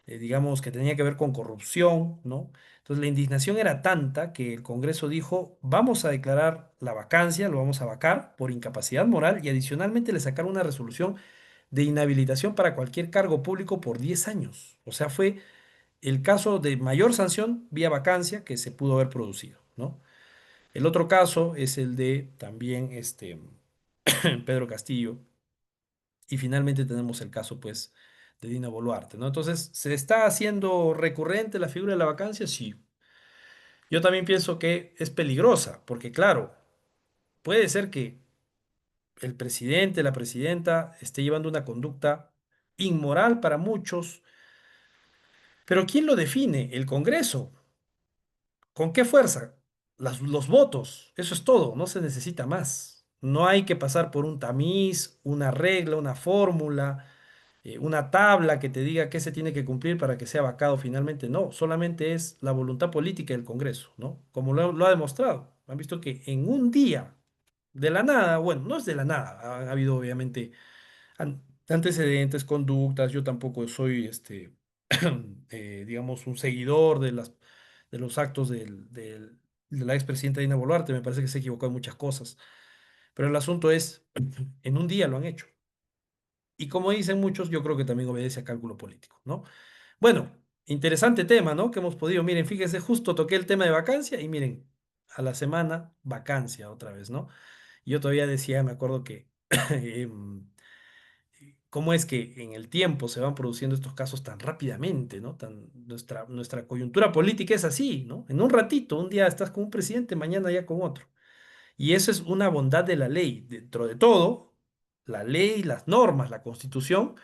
digamos, que tenía que ver con corrupción, ¿no? Entonces la indignación era tanta que el Congreso dijo, vamos a declarar la vacancia, lo vamos a vacar por incapacidad moral y adicionalmente le sacaron una resolución de inhabilitación para cualquier cargo público por 10 años. O sea, fue el caso de mayor sanción vía vacancia que se pudo haber producido, ¿no? El otro caso es el de también Pedro Castillo. Y finalmente tenemos el caso, pues, de Dina Boluarte, ¿no? Entonces, ¿se está haciendo recurrente la figura de la vacancia? Sí. Yo también pienso que es peligrosa, porque claro, puede ser que el presidente, la presidenta, esté llevando una conducta inmoral para muchos, pero ¿quién lo define? El Congreso. ¿Con qué fuerza? Los votos. Eso es todo, no se necesita más. No hay que pasar por un tamiz, una regla, una fórmula, una tabla que te diga qué se tiene que cumplir para que sea vacado finalmente. No, solamente es la voluntad política del Congreso, ¿no? Como lo ha demostrado. Han visto que en un día, de la nada, bueno, no es de la nada, ha habido obviamente antecedentes, conductas. Yo tampoco soy, digamos, un seguidor de los actos de la expresidenta Dina Boluarte. Me parece que se equivocó en muchas cosas. Pero el asunto es, en un día lo han hecho. Y como dicen muchos, yo creo que también obedece a cálculo político, ¿no? Bueno, interesante tema, ¿no? Que hemos podido, miren, fíjense, justo toqué el tema de vacancia y miren, a la semana, vacancia otra vez, ¿no? Y yo todavía decía, me acuerdo que cómo es que en el tiempo se van produciendo estos casos tan rápidamente, ¿no? Nuestra coyuntura política es así, ¿no? En un ratito, un día estás con un presidente, mañana ya con otro. Y eso es una bondad de la ley. Dentro de todo, la ley, las normas, la constitución,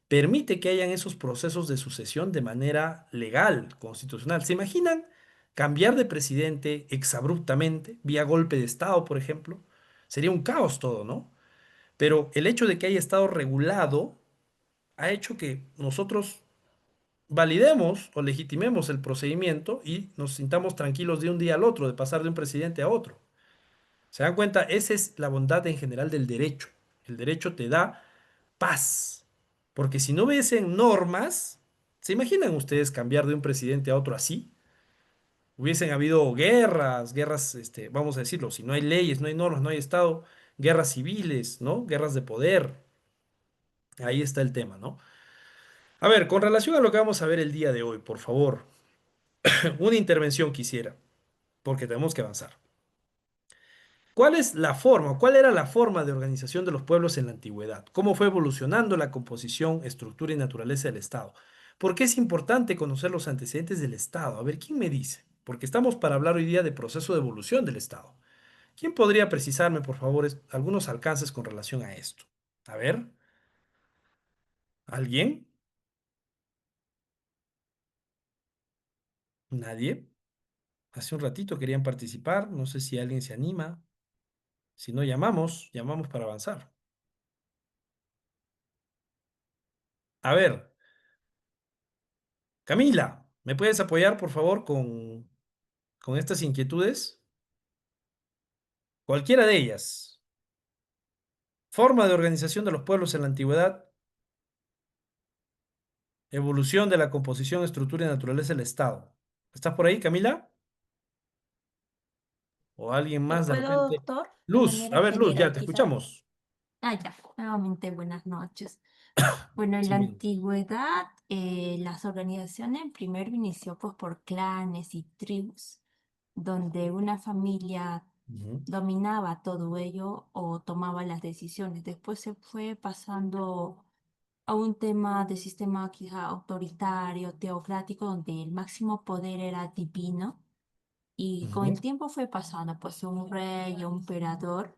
permite que hayan esos procesos de sucesión de manera legal, constitucional. ¿Se imaginan cambiar de presidente exabruptamente, vía golpe de Estado, por ejemplo? Sería un caos todo, ¿no? Pero el hecho de que haya estado regulado ha hecho que nosotros validemos o legitimemos el procedimiento y nos sintamos tranquilos de un día al otro, de pasar de un presidente a otro. ¿Se dan cuenta? Esa es la bondad en general del derecho. El derecho te da paz. Porque si no hubiesen normas, ¿se imaginan ustedes cambiar de un presidente a otro así? Hubiesen habido guerras, vamos a decirlo, si no hay leyes, no hay normas, no hay Estado, guerras civiles, ¿no? Guerras de poder. Ahí está el tema, ¿no? A ver, con relación a lo que vamos a ver el día de hoy, por favor, una intervención quisiera, porque tenemos que avanzar. ¿Cuál es la forma, cuál era la forma de organización de los pueblos en la antigüedad? ¿Cómo fue evolucionando la composición, estructura y naturaleza del Estado? ¿Por qué es importante conocer los antecedentes del Estado? A ver, ¿quién me dice? Porque estamos para hablar hoy día de proceso de evolución del Estado. ¿Quién podría precisarme, por favor, algunos alcances con relación a esto? A ver, ¿alguien? ¿Nadie? Hace un ratito querían participar, no sé si alguien se anima. Si no, llamamos para avanzar. A ver, Camila, ¿me puedes apoyar, por favor, con estas inquietudes? Cualquiera de ellas. Forma de organización de los pueblos en la antigüedad, evolución de la composición, estructura y naturaleza del Estado. ¿Estás por ahí, Camila? ¿O alguien ¿Yo más de puedo, repente? doctor, de Luz, a manera ver, Luz, ya general te quizás? escuchamos. Ah, ya, nuevamente buenas noches. Bueno, en Sí, la bien. antigüedad, las organizaciones primero inició pues por clanes y tribus, donde una familia Ujú, dominaba todo ello o tomaba las decisiones. Después se fue pasando a un tema de sistema quizá autoritario, teocrático, donde el máximo poder era divino y con ujú, el tiempo fue pasando pues un rey, un emperador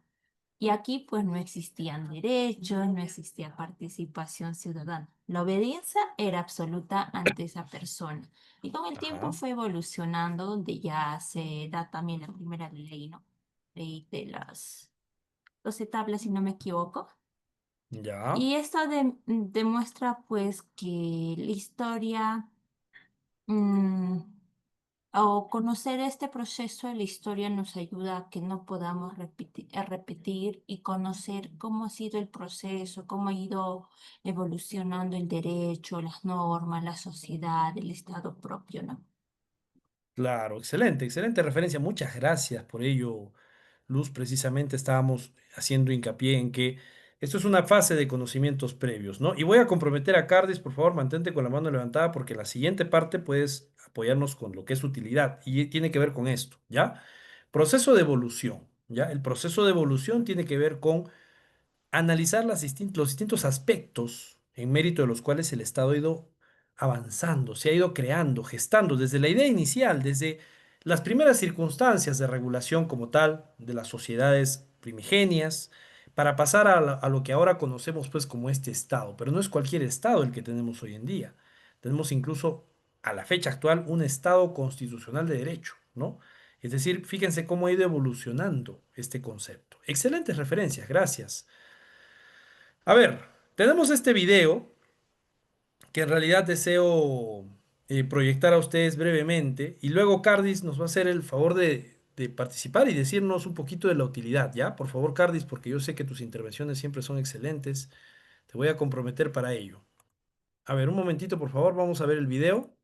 Y aquí pues no existían derechos, no existía participación ciudadana. La obediencia era absoluta ante esa persona. Y con el tiempo Ajá. fue evolucionando, donde ya se da también la primera ley, ¿no? Ley de las 12 tablas, si no me equivoco. Ya. Y esto demuestra pues que la historia, mm, o conocer este proceso de la historia nos ayuda a que no podamos repetir y conocer cómo ha sido el proceso, cómo ha ido evolucionando el derecho, las normas, la sociedad, el Estado propio, ¿no? Claro, excelente, excelente referencia. Muchas gracias por ello, Luz. Precisamente estábamos haciendo hincapié en que esto es una fase de conocimientos previos, ¿no? Y voy a comprometer a Cardis, por favor, mantente con la mano levantada porque la siguiente parte puedes apoyarnos con lo que es utilidad y tiene que ver con esto, ¿ya? Proceso de evolución, ¿ya? El proceso de evolución tiene que ver con analizar los distintos aspectos en mérito de los cuales el Estado ha ido avanzando, se ha ido creando, gestando desde la idea inicial, desde las primeras circunstancias de regulación como tal de las sociedades primigenias, para pasar a lo que ahora conocemos pues como este Estado. Pero no es cualquier Estado el que tenemos hoy en día. Tenemos incluso a la fecha actual un Estado constitucional de derecho, ¿no? Es decir, fíjense cómo ha ido evolucionando este concepto. Excelentes referencias, gracias. A ver, tenemos este video que en realidad deseo proyectar a ustedes brevemente y luego Cardis nos va a hacer el favor de participar y decirnos un poquito de la utilidad, ¿ya? Por favor, Cardis, porque yo sé que tus intervenciones siempre son excelentes. Te voy a comprometer para ello. A ver, un momentito, por favor, vamos a ver el video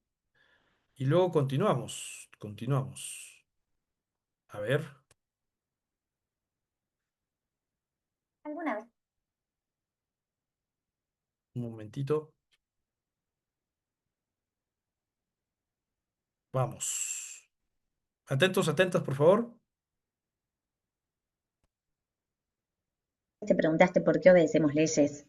y luego continuamos. Continuamos. A ver, ¿Alguna vez? un momentito. Vamos. Atentos, atentas, por favor. Te preguntaste por qué obedecemos leyes.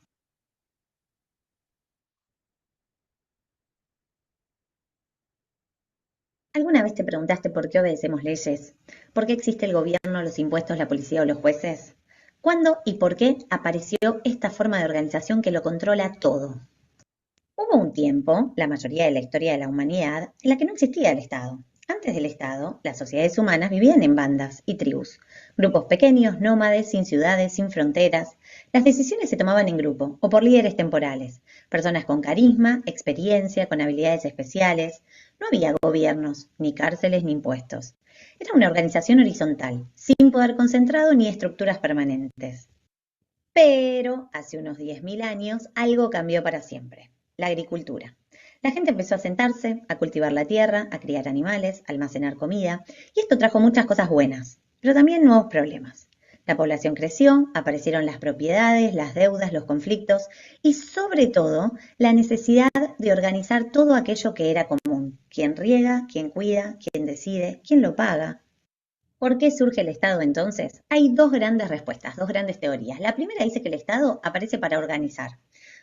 ¿Alguna vez te preguntaste por qué obedecemos leyes? ¿Por qué existe el gobierno, los impuestos, la policía o los jueces? ¿Cuándo y por qué apareció esta forma de organización que lo controla todo? Hubo un tiempo, la mayoría de la historia de la humanidad, en la que no existía el Estado. Antes del Estado, las sociedades humanas vivían en bandas y tribus, grupos pequeños, nómades, sin ciudades, sin fronteras. Las decisiones se tomaban en grupo o por líderes temporales, personas con carisma, experiencia, con habilidades especiales. No había gobiernos, ni cárceles, ni impuestos. Era una organización horizontal, sin poder concentrado ni estructuras permanentes. Pero hace unos 10.000 años algo cambió para siempre: la agricultura. La gente empezó a sentarse, a cultivar la tierra, a criar animales, a almacenar comida, y esto trajo muchas cosas buenas, pero también nuevos problemas. La población creció, aparecieron las propiedades, las deudas, los conflictos y sobre todo la necesidad de organizar todo aquello que era común. ¿Quién riega? ¿Quién cuida? ¿Quién decide? ¿Quién lo paga? ¿Por qué surge el Estado entonces? Hay dos grandes respuestas, dos grandes teorías. La primera dice que el Estado aparece para organizar,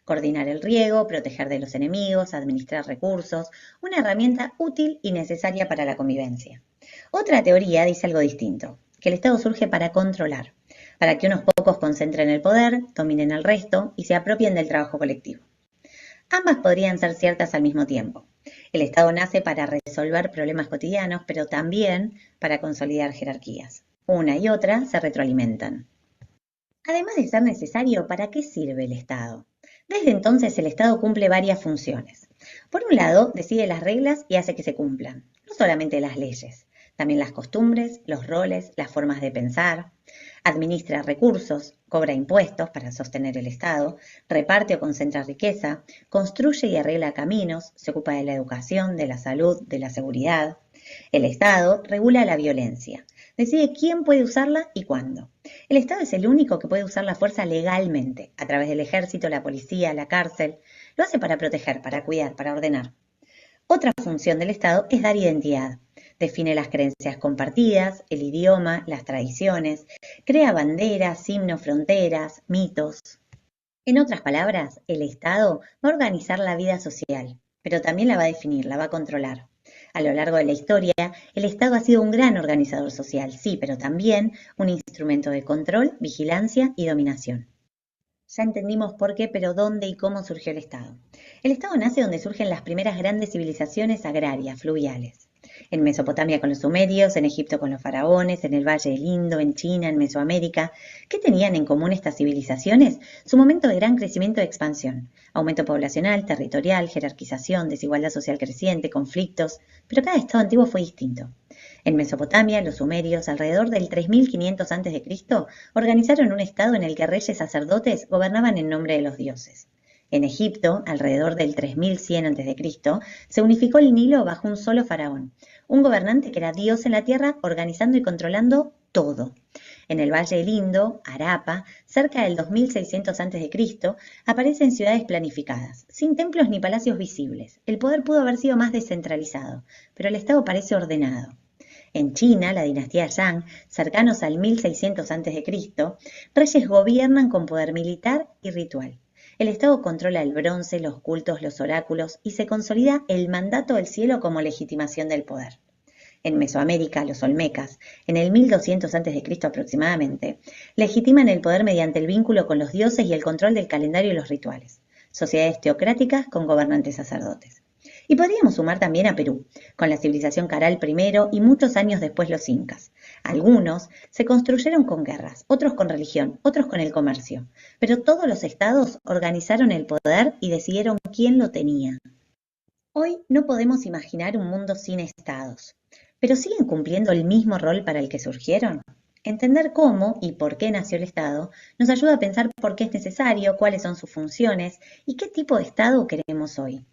coordinar el riego, proteger de los enemigos, administrar recursos, una herramienta útil y necesaria para la convivencia. Otra teoría dice algo distinto, que el Estado surge para controlar, para que unos pocos concentren el poder, dominen el resto y se apropien del trabajo colectivo. Ambas podrían ser ciertas al mismo tiempo. El Estado nace para resolver problemas cotidianos, pero también para consolidar jerarquías. Una y otra se retroalimentan. Además de ser necesario, ¿para qué sirve el Estado? Desde entonces el Estado cumple varias funciones. Por un lado, decide las reglas y hace que se cumplan, no solamente las leyes, también las costumbres, los roles, las formas de pensar. Administra recursos, cobra impuestos para sostener el Estado, reparte o concentra riqueza, construye y arregla caminos, se ocupa de la educación, de la salud, de la seguridad. El Estado regula la violencia, decide quién puede usarla y cuándo. El Estado es el único que puede usar la fuerza legalmente, a través del ejército, la policía, la cárcel. Lo hace para proteger, para cuidar, para ordenar. Otra función del Estado es dar identidad. Define las creencias compartidas, el idioma, las tradiciones, crea banderas, himnos, fronteras, mitos. En otras palabras, el Estado va a organizar la vida social, pero también la va a definir, la va a controlar. A lo largo de la historia, el Estado ha sido un gran organizador social, sí, pero también un instrumento de control, vigilancia y dominación. Ya entendimos por qué, pero dónde y cómo surgió el Estado. El Estado nace donde surgen las primeras grandes civilizaciones agrarias, fluviales. En Mesopotamia con los sumerios, en Egipto con los faraones, en el Valle del Indo, en China, en Mesoamérica. ¿Qué tenían en común estas civilizaciones? Su momento de gran crecimiento y expansión. Aumento poblacional, territorial, jerarquización, desigualdad social creciente, conflictos. Pero cada Estado antiguo fue distinto. En Mesopotamia, los sumerios, alrededor del 3500 a.C., organizaron un estado en el que reyes sacerdotes gobernaban en nombre de los dioses. En Egipto, alrededor del 3100 a.C., se unificó el Nilo bajo un solo faraón, un gobernante que era dios en la tierra, organizando y controlando todo. En el Valle del Indo, Harappa, cerca del 2600 a.C., aparecen ciudades planificadas, sin templos ni palacios visibles. El poder pudo haber sido más descentralizado, pero el estado parece ordenado. En China, la dinastía Yang, cercanos al 1600 a.C., reyes gobiernan con poder militar y ritual. El Estado controla el bronce, los cultos, los oráculos y se consolida el mandato del cielo como legitimación del poder. En Mesoamérica, los olmecas, en el 1200 a.C. aproximadamente, legitiman el poder mediante el vínculo con los dioses y el control del calendario y los rituales. Sociedades teocráticas con gobernantes sacerdotes. Y podríamos sumar también a Perú, con la civilización Caral primero y muchos años después los incas. Algunos se construyeron con guerras, otros con religión, otros con el comercio. Pero todos los estados organizaron el poder y decidieron quién lo tenía. Hoy no podemos imaginar un mundo sin estados, pero ¿siguen cumpliendo el mismo rol para el que surgieron? Entender cómo y por qué nació el Estado nos ayuda a pensar por qué es necesario, cuáles son sus funciones y qué tipo de Estado queremos hoy.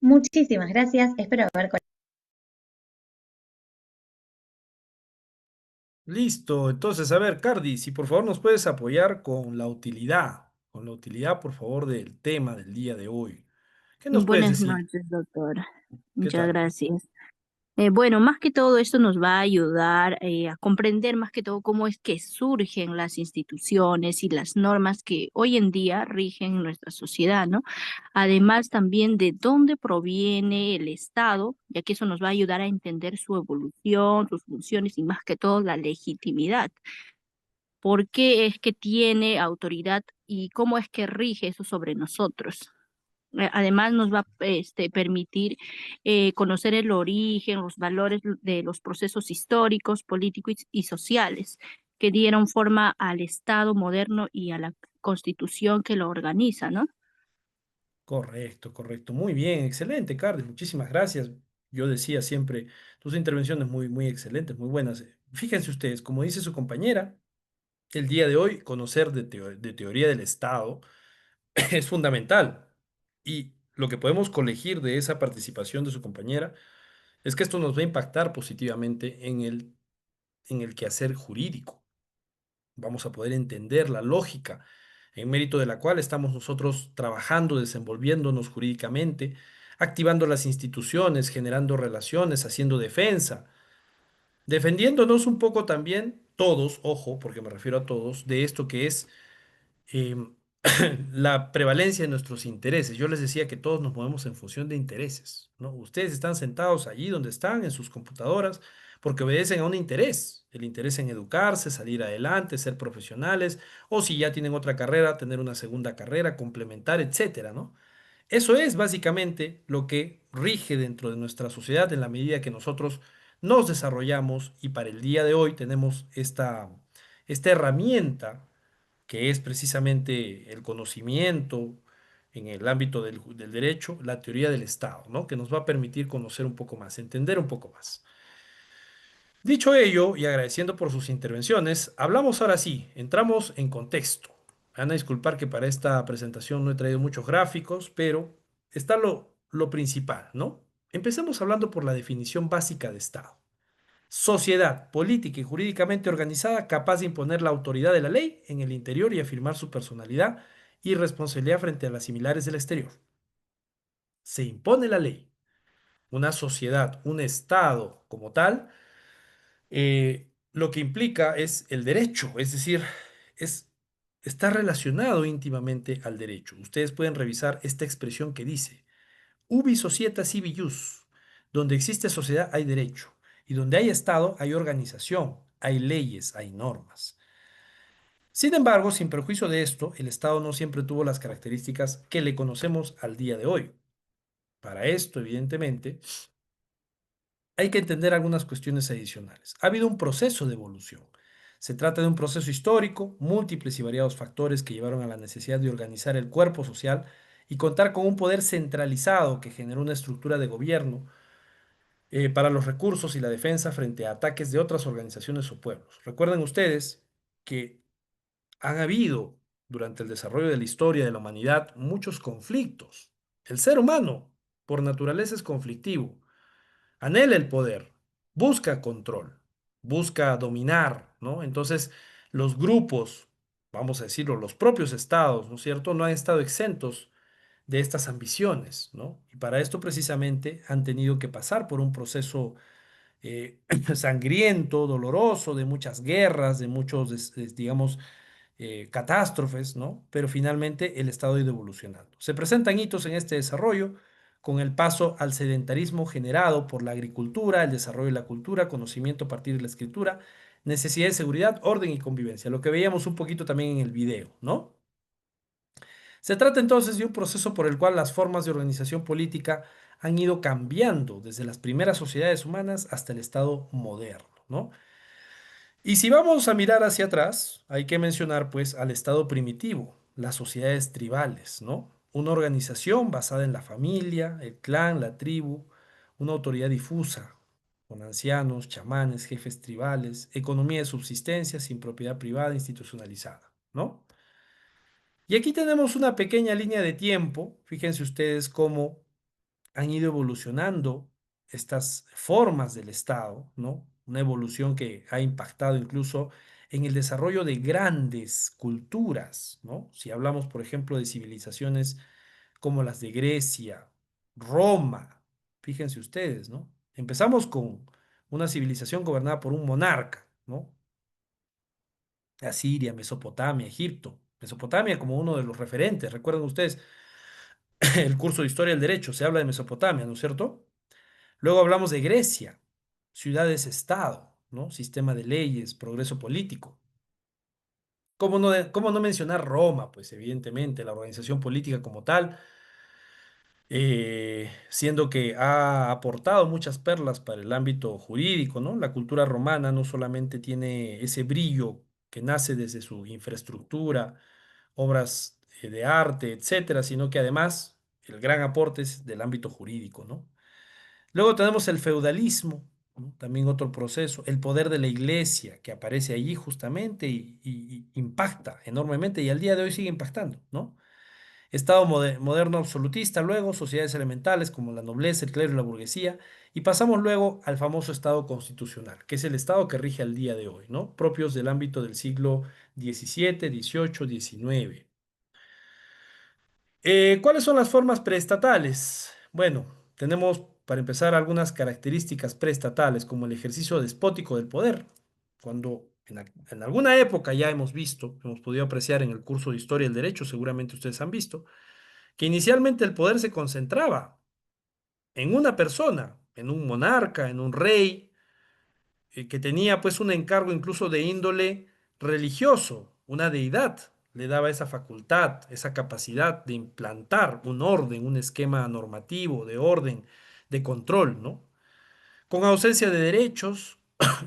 Muchísimas gracias, espero haber... Listo, entonces, a ver, Cardi, si por favor nos puedes apoyar con la utilidad, por favor, del tema del día de hoy. ¿Qué nos puedes Buenas decir? noches, doctora. ¿Qué Muchas tal? gracias. Bueno, más que todo esto nos va a ayudar a comprender más que todo cómo es que surgen las instituciones y las normas que hoy en día rigen nuestra sociedad, ¿no? Además también de dónde proviene el Estado, ya que eso nos va a ayudar a entender su evolución, sus funciones y más que todo la legitimidad. ¿Por qué es que tiene autoridad y cómo es que rige eso sobre nosotros? Además, nos va a permitir conocer el origen, los valores de los procesos históricos, políticos y sociales que dieron forma al Estado moderno y a la Constitución que lo organiza, ¿no? Correcto, correcto. Muy bien, excelente, Cardi. Muchísimas gracias. Yo decía siempre, tus intervenciones muy, muy excelentes, muy buenas. Fíjense ustedes, como dice su compañera, el día de hoy conocer de teoría del Estado es fundamental. Y lo que podemos colegir de esa participación de su compañera es que esto nos va a impactar positivamente en el quehacer jurídico. Vamos a poder entender la lógica en mérito de la cual estamos nosotros trabajando, desenvolviéndonos jurídicamente, activando las instituciones, generando relaciones, haciendo defensa, defendiéndonos un poco también todos, ojo, porque me refiero a todos, de esto que es em, la prevalencia de nuestros intereses. Yo les decía que todos nos movemos en función de intereses, ¿no? Ustedes están sentados allí donde están, en sus computadoras, porque obedecen a un interés, el interés en educarse, salir adelante, ser profesionales, o si ya tienen otra carrera, tener una segunda carrera, complementar, etcétera, ¿no? Eso es básicamente lo que rige dentro de nuestra sociedad en la medida que nosotros nos desarrollamos y para el día de hoy tenemos esta herramienta que es precisamente el conocimiento en el ámbito del derecho, la teoría del Estado, ¿no? Que nos va a permitir conocer un poco más, entender un poco más. Dicho ello, y agradeciendo por sus intervenciones, hablamos ahora sí, entramos en contexto. Me van a disculpar que para esta presentación no he traído muchos gráficos, pero está lo principal, ¿no? Empecemos hablando por la definición básica de Estado. Sociedad política y jurídicamente organizada capaz de imponer la autoridad de la ley en el interior y afirmar su personalidad y responsabilidad frente a las similares del exterior. Se impone la ley. Una sociedad, un Estado como tal, lo que implica es el derecho, es decir, es, está relacionado íntimamente al derecho. Ustedes pueden revisar esta expresión que dice, ubi societas sibi jus, Donde existe sociedad hay derecho. Y donde hay Estado hay organización, hay leyes, hay normas. Sin embargo, sin perjuicio de esto, el Estado no siempre tuvo las características que le conocemos al día de hoy. Para esto, evidentemente, hay que entender algunas cuestiones adicionales. Ha habido un proceso de evolución. Se trata de un proceso histórico, múltiples y variados factores que llevaron a la necesidad de organizar el cuerpo social y contar con un poder centralizado que generó una estructura de gobierno para los recursos y la defensa frente a ataques de otras organizaciones o pueblos. Recuerden ustedes que han habido durante el desarrollo de la historia de la humanidad muchos conflictos. El ser humano, por naturaleza, es conflictivo. Anhela el poder, busca control, busca dominar, ¿no? Entonces, los grupos, vamos a decirlo, los propios estados, ¿no es cierto?, no han estado exentos de estas ambiciones, ¿no? Y para esto precisamente han tenido que pasar por un proceso sangriento, doloroso, de muchas guerras, de muchos, digamos, catástrofes, ¿no? Pero finalmente el Estado ha ido evolucionando. Se presentan hitos en este desarrollo con el paso al sedentarismo generado por la agricultura, el desarrollo de la cultura, conocimiento a partir de la escritura, necesidad de seguridad, orden y convivencia, lo que veíamos un poquito también en el video, ¿no? Se trata entonces de un proceso por el cual las formas de organización política han ido cambiando desde las primeras sociedades humanas hasta el Estado moderno, ¿no? Y si vamos a mirar hacia atrás, hay que mencionar pues al estado primitivo, las sociedades tribales, ¿no? Una organización basada en la familia, el clan, la tribu, una autoridad difusa, con ancianos, chamanes, jefes tribales, economía de subsistencia sin propiedad privada institucionalizada, ¿no? Y aquí tenemos una pequeña línea de tiempo, fíjense ustedes cómo han ido evolucionando estas formas del Estado, ¿no? Una evolución que ha impactado incluso en el desarrollo de grandes culturas, ¿no? Si hablamos, por ejemplo, de civilizaciones como las de Grecia, Roma, fíjense ustedes, ¿no? Empezamos con una civilización gobernada por un monarca, ¿no? Asiria, Mesopotamia, Egipto. Mesopotamia como uno de los referentes. Recuerden ustedes el curso de Historia del Derecho, se habla de Mesopotamia, ¿no es cierto? Luego hablamos de Grecia, ciudades-estado, ¿no? Sistema de leyes, progreso político. ¿Cómo no mencionar Roma? Pues evidentemente, la organización política como tal, siendo que ha aportado muchas perlas para el ámbito jurídico, ¿no? La cultura romana no solamente tiene ese brillo que nace desde su infraestructura, obras de arte, etcétera, sino que además el gran aporte es del ámbito jurídico, ¿no? Luego tenemos el feudalismo, ¿no? También otro proceso, el poder de la iglesia que aparece allí justamente y impacta enormemente y al día de hoy sigue impactando, ¿no? Estado moderno absolutista, luego sociedades elementales como la nobleza, el clero y la burguesía, y pasamos luego al famoso Estado constitucional, que es el Estado que rige al día de hoy, ¿no? Propios del ámbito del siglo XVII, XVIII, XIX. ¿Cuáles son las formas preestatales? Bueno, tenemos para empezar algunas características preestatales, como el ejercicio despótico del poder. Cuando en alguna época ya hemos visto, hemos podido apreciar en el curso de Historia del Derecho, seguramente ustedes han visto, que inicialmente el poder se concentraba en una persona, en un monarca, en un rey, que tenía pues un encargo incluso de índole religioso, una deidad le daba esa facultad, esa capacidad de implantar un orden, un esquema normativo, de orden, de control, ¿no? Con ausencia de derechos,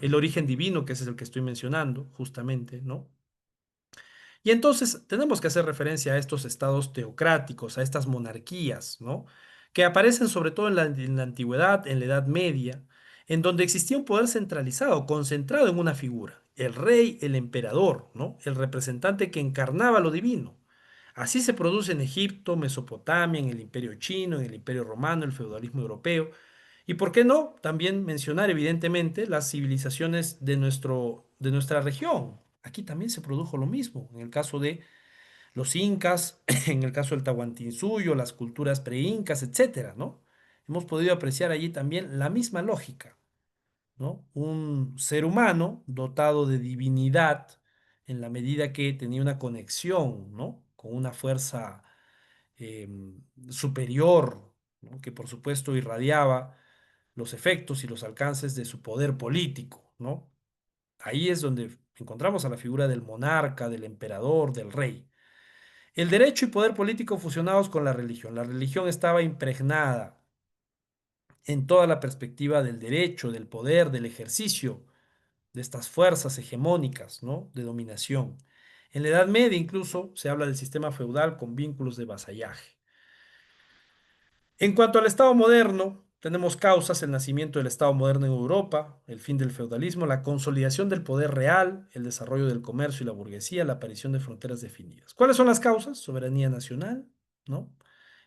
el origen divino, que ese es el que estoy mencionando, justamente, ¿no? Y entonces tenemos que hacer referencia a estos estados teocráticos, a estas monarquías, ¿no? Que aparecen sobre todo en la antigüedad, en la Edad Media, en donde existía un poder centralizado, concentrado en una figura, el rey, el emperador, ¿no? El representante que encarnaba lo divino. Así se produce en Egipto, Mesopotamia, en el Imperio Chino, en el Imperio Romano, el feudalismo europeo. Y por qué no, también mencionar evidentemente las civilizaciones de nuestra región. Aquí también se produjo lo mismo, en el caso de los incas, en el caso del Tahuantinsuyo, las culturas preincas, etcétera, ¿no? Hemos podido apreciar allí también la misma lógica, ¿no? Un ser humano dotado de divinidad en la medida que tenía una conexión, ¿no? Con una fuerza superior, ¿no? Que por supuesto irradiaba los efectos y los alcances de su poder político, ¿no? Ahí es donde encontramos a la figura del monarca, del emperador, del rey. El derecho y poder político fusionados con la religión. La religión estaba impregnada en toda la perspectiva del derecho, del poder, del ejercicio de estas fuerzas hegemónicas, ¿no? De dominación. En la Edad Media incluso se habla del sistema feudal con vínculos de vasallaje. En cuanto al Estado moderno, tenemos causas: el nacimiento del Estado moderno en Europa, el fin del feudalismo, la consolidación del poder real, el desarrollo del comercio y la burguesía, la aparición de fronteras definidas. ¿Cuáles son las causas? Soberanía nacional, ¿no?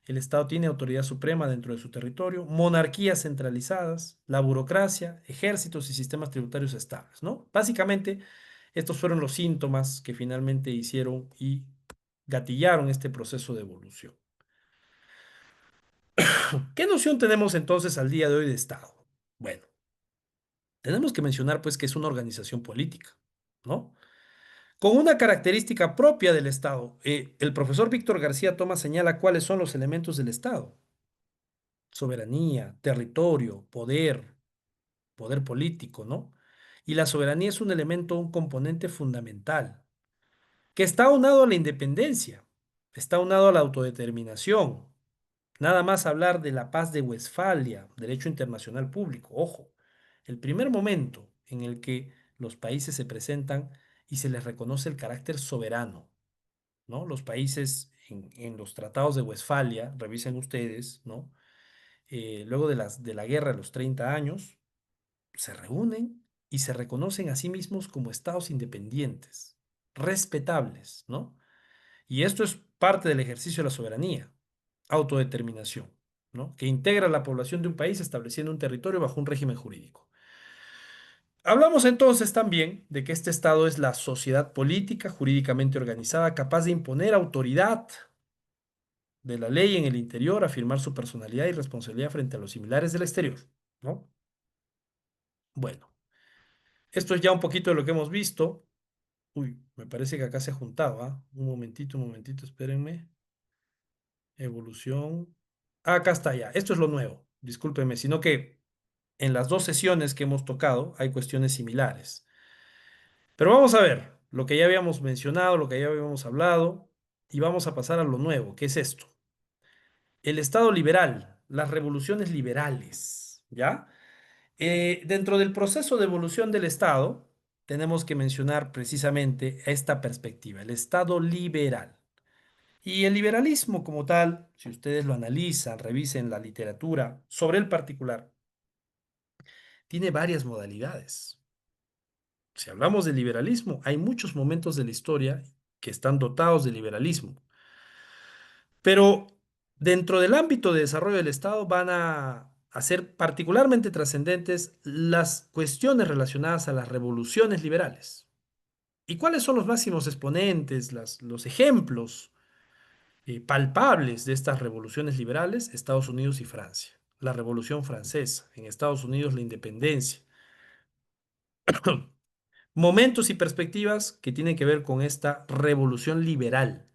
El Estado tiene autoridad suprema dentro de su territorio, monarquías centralizadas, la burocracia, ejércitos y sistemas tributarios estables, ¿no? Básicamente, estos fueron los síntomas que finalmente hicieron y gatillaron este proceso de evolución. ¿Qué noción tenemos entonces al día de hoy de Estado? Bueno, tenemos que mencionar pues que es una organización política, ¿no? Con una característica propia del Estado. El profesor Víctor García Tomás señala cuáles son los elementos del Estado: soberanía, territorio, poder político, ¿no? Y la soberanía es un elemento, un componente fundamental, que está aunado a la independencia, está aunado a la autodeterminación. Nada más hablar de la paz de Westfalia, derecho internacional público. Ojo, el primer momento en el que los países se presentan y se les reconoce el carácter soberano, ¿no? Los países en los tratados de Westfalia, revisen ustedes, ¿no? Luego de la guerra de los 30 años, se reúnen y se reconocen a sí mismos como estados independientes, respetables, ¿no? Y esto es parte del ejercicio de la soberanía, autodeterminación, ¿no? Que integra la población de un país estableciendo un territorio bajo un régimen jurídico. Hablamos entonces también de que este Estado es la sociedad política jurídicamente organizada capaz de imponer autoridad de la ley en el interior, afirmar su personalidad y responsabilidad frente a los similares del exterior, ¿no? Bueno, esto es ya un poquito de lo que hemos visto. Uy, me parece que acá se ha juntado, ¿ah? Un momentito, espérenme. Evolución. Ah, acá está ya. Esto es lo nuevo. Discúlpenme, sino que en las dos sesiones que hemos tocado hay cuestiones similares. Pero vamos a ver lo que ya habíamos mencionado, lo que ya habíamos hablado, y vamos a pasar a lo nuevo, que es esto. El Estado liberal, las revoluciones liberales, ¿ya? Dentro del proceso de evolución del Estado, tenemos que mencionar precisamente esta perspectiva, el Estado liberal. Y el liberalismo como tal, si ustedes lo analizan, revisen la literatura sobre el particular, tiene varias modalidades. Si hablamos de liberalismo, hay muchos momentos de la historia que están dotados de liberalismo. Pero dentro del ámbito de desarrollo del Estado van a ser particularmente trascendentes las cuestiones relacionadas a las revoluciones liberales. ¿Y cuáles son los máximos exponentes, los ejemplos palpables de estas revoluciones liberales? Estados Unidos y Francia. La Revolución Francesa, en Estados Unidos la independencia. Momentos y perspectivas que tienen que ver con esta revolución liberal.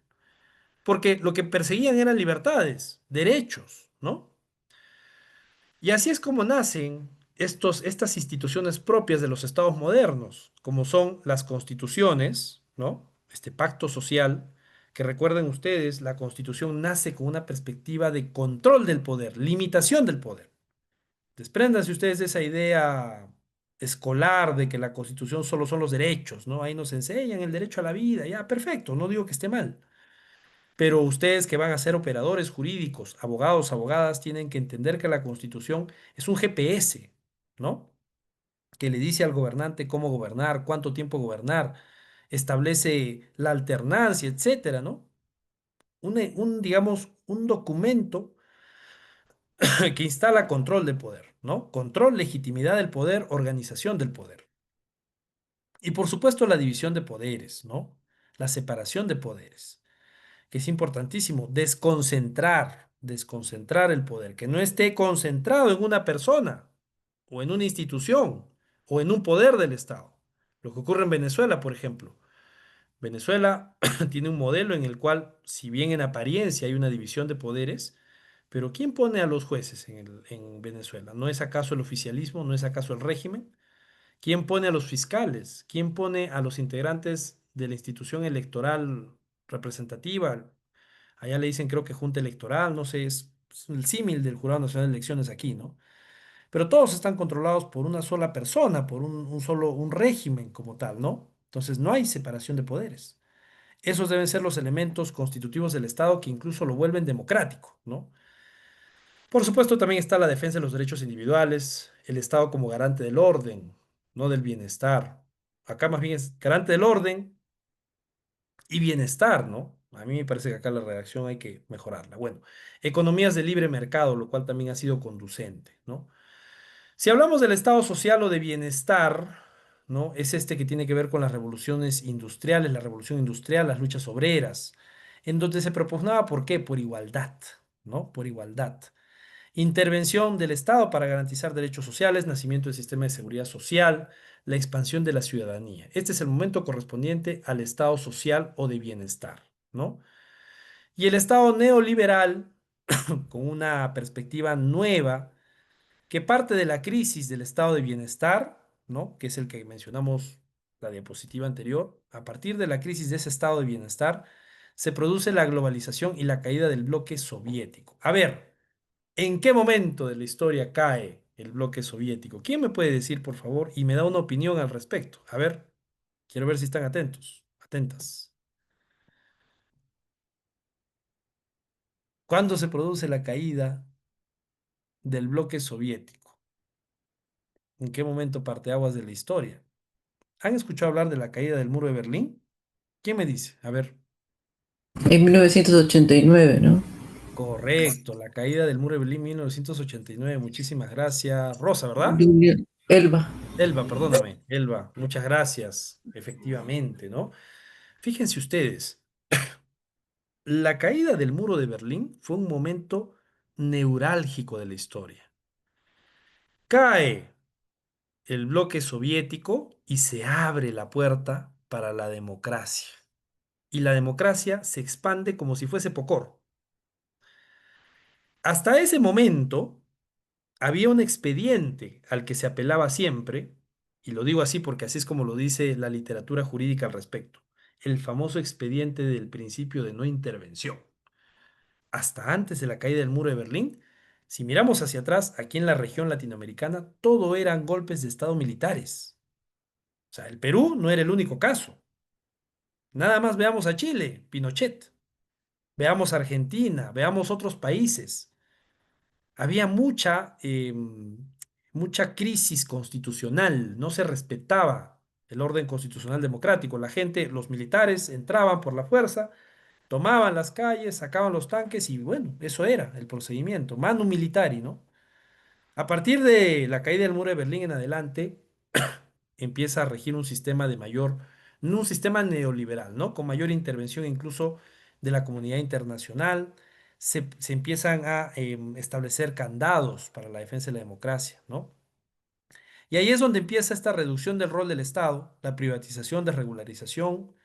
Porque lo que perseguían eran libertades, derechos, ¿no? Y así es como nacen estas instituciones propias de los estados modernos, como son las constituciones, ¿no? Este pacto social, que recuerden ustedes, la constitución nace con una perspectiva de control del poder, limitación del poder. Despréndanse ustedes de esa idea escolar de que la constitución solo son los derechos, ¿no? Ahí nos enseñan el derecho a la vida, ya, perfecto, no digo que esté mal. Pero ustedes que van a ser operadores jurídicos, abogados, abogadas, tienen que entender que la Constitución es un GPS, ¿no? Que le dice al gobernante cómo gobernar, cuánto tiempo gobernar, establece la alternancia, etcétera, ¿no? Digamos, un documento que instala control del poder, ¿no? Control, legitimidad del poder, organización del poder. Y por supuesto la división de poderes, ¿no? La separación de poderes, que es importantísimo, desconcentrar el poder, que no esté concentrado en una persona o en una institución o en un poder del Estado. Lo que ocurre en Venezuela, por ejemplo. Venezuela tiene un modelo en el cual, si bien en apariencia hay una división de poderes, Pero ¿quién pone a los jueces en Venezuela? ¿No es acaso el oficialismo? ¿No es acaso el régimen? ¿Quién pone a los fiscales? ¿Quién pone a los integrantes de la institución electoral representativa? Allá le dicen, creo que junta electoral, no sé, es el símil del Jurado Nacional de Elecciones aquí, ¿no? Pero todos están controlados por una sola persona, por un régimen como tal, ¿no? Entonces no hay separación de poderes. Esos deben ser los elementos constitutivos del Estado que incluso lo vuelven democrático, ¿no? Por supuesto, también está la defensa de los derechos individuales, el Estado como garante del orden, no del bienestar. Acá más bien es garante del orden y bienestar, ¿no? A mí me parece que acá la redacción hay que mejorarla. Bueno, economías de libre mercado, lo cual también ha sido conducente, ¿no? Si hablamos del estado social o de bienestar, ¿no? Es este que tiene que ver con las revoluciones industriales, la revolución industrial, las luchas obreras, en donde se propugnaba, ¿por qué? Por igualdad, ¿no? Por igualdad. Intervención del Estado para garantizar derechos sociales, nacimiento del sistema de seguridad social, la expansión de la ciudadanía. Este es el momento correspondiente al estado social o de bienestar, ¿no? Y el estado neoliberal, con una perspectiva nueva, que parte de la crisis del estado de bienestar, ¿no? Que es el que mencionamos la diapositiva anterior. A partir de la crisis de ese estado de bienestar, se produce la globalización y la caída del bloque soviético. A ver, ¿en qué momento de la historia cae el bloque soviético? ¿Quién me puede decir, por favor, y me da una opinión al respecto? A ver, quiero ver si están atentos, atentas. ¿Cuándo se produce la caída del bloque soviético? ¿En qué momento parteaguas de la historia? ¿Han escuchado hablar de la caída del muro de Berlín? ¿Quién me dice? A ver. En 1989, ¿no? Correcto, la caída del muro de Berlín 1989. Muchísimas gracias. Rosa, ¿verdad? Elba. Elba, perdóname. Elba, muchas gracias. Efectivamente, ¿no? Fíjense ustedes, la caída del muro de Berlín fue un momento neurálgico de la historia. Cae el bloque soviético y se abre la puerta para la democracia. Y la democracia se expande como si fuese Pocor. Hasta ese momento había un expediente al que se apelaba siempre, y lo digo así porque así es como lo dice la literatura jurídica al respecto, el famoso expediente del principio de no intervención. Hasta antes de la caída del muro de Berlín, si miramos hacia atrás, aquí en la región latinoamericana, todo eran golpes de Estado militares. O sea, el Perú no era el único caso. Nada más veamos a Chile, Pinochet. Veamos Argentina, veamos otros países. Había mucha crisis constitucional, no se respetaba el orden constitucional democrático. La gente, los militares entraban por la fuerza, tomaban las calles, sacaban los tanques y bueno, eso era el procedimiento, manu militari, ¿no? A partir de la caída del muro de Berlín en adelante, empieza a regir un sistema un sistema neoliberal, ¿no? Con mayor intervención incluso de la comunidad internacional. Se empiezan a establecer candados para la defensa de la democracia, ¿no? Y ahí es donde empieza esta reducción del rol del Estado, la privatización, desregularización,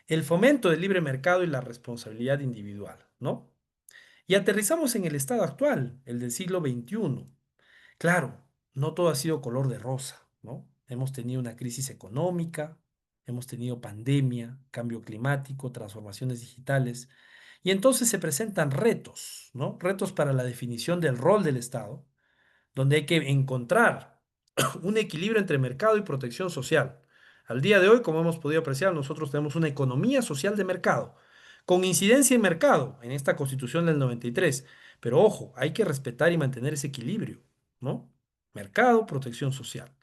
el fomento del libre mercado y la responsabilidad individual, ¿no? Y aterrizamos en el estado actual, el del siglo XXI. Claro, no todo ha sido color de rosa, ¿no? Hemos tenido una crisis económica, hemos tenido pandemia, cambio climático, transformaciones digitales, y entonces se presentan retos, ¿no? Retos para la definición del rol del Estado, donde hay que encontrar un equilibrio entre mercado y protección social. Al día de hoy, como hemos podido apreciar, nosotros tenemos una economía social de mercado, con incidencia en mercado, en esta Constitución del 93. Pero ojo, hay que respetar y mantener ese equilibrio, ¿no? Mercado, protección social.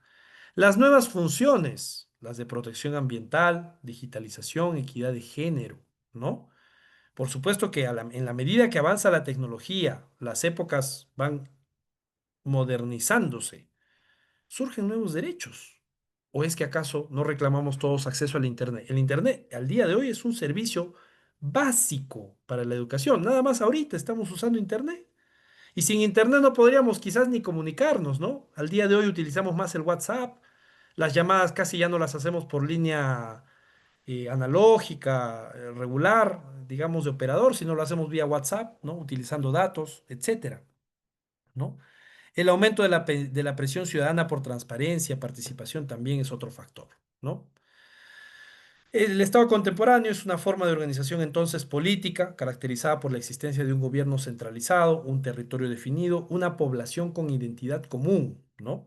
Las nuevas funciones, las de protección ambiental, digitalización, equidad de género, ¿no? Por supuesto que en la medida que avanza la tecnología, las épocas van modernizándose, surgen nuevos derechos. ¿O es que acaso no reclamamos todos acceso al Internet? El Internet al día de hoy es un servicio básico para la educación. Nada más ahorita estamos usando Internet. Y sin Internet no podríamos quizás ni comunicarnos, ¿no? Al día de hoy utilizamos más el WhatsApp, las llamadas casi ya no las hacemos por línea analógica, regular, digamos, de operador, sino lo hacemos vía WhatsApp, ¿no? Utilizando datos, etcétera, ¿no? El aumento de la presión ciudadana por transparencia, participación también es otro factor, ¿no? El Estado contemporáneo es una forma de organización entonces política caracterizada por la existencia de un gobierno centralizado, un territorio definido, una población con identidad común, ¿no?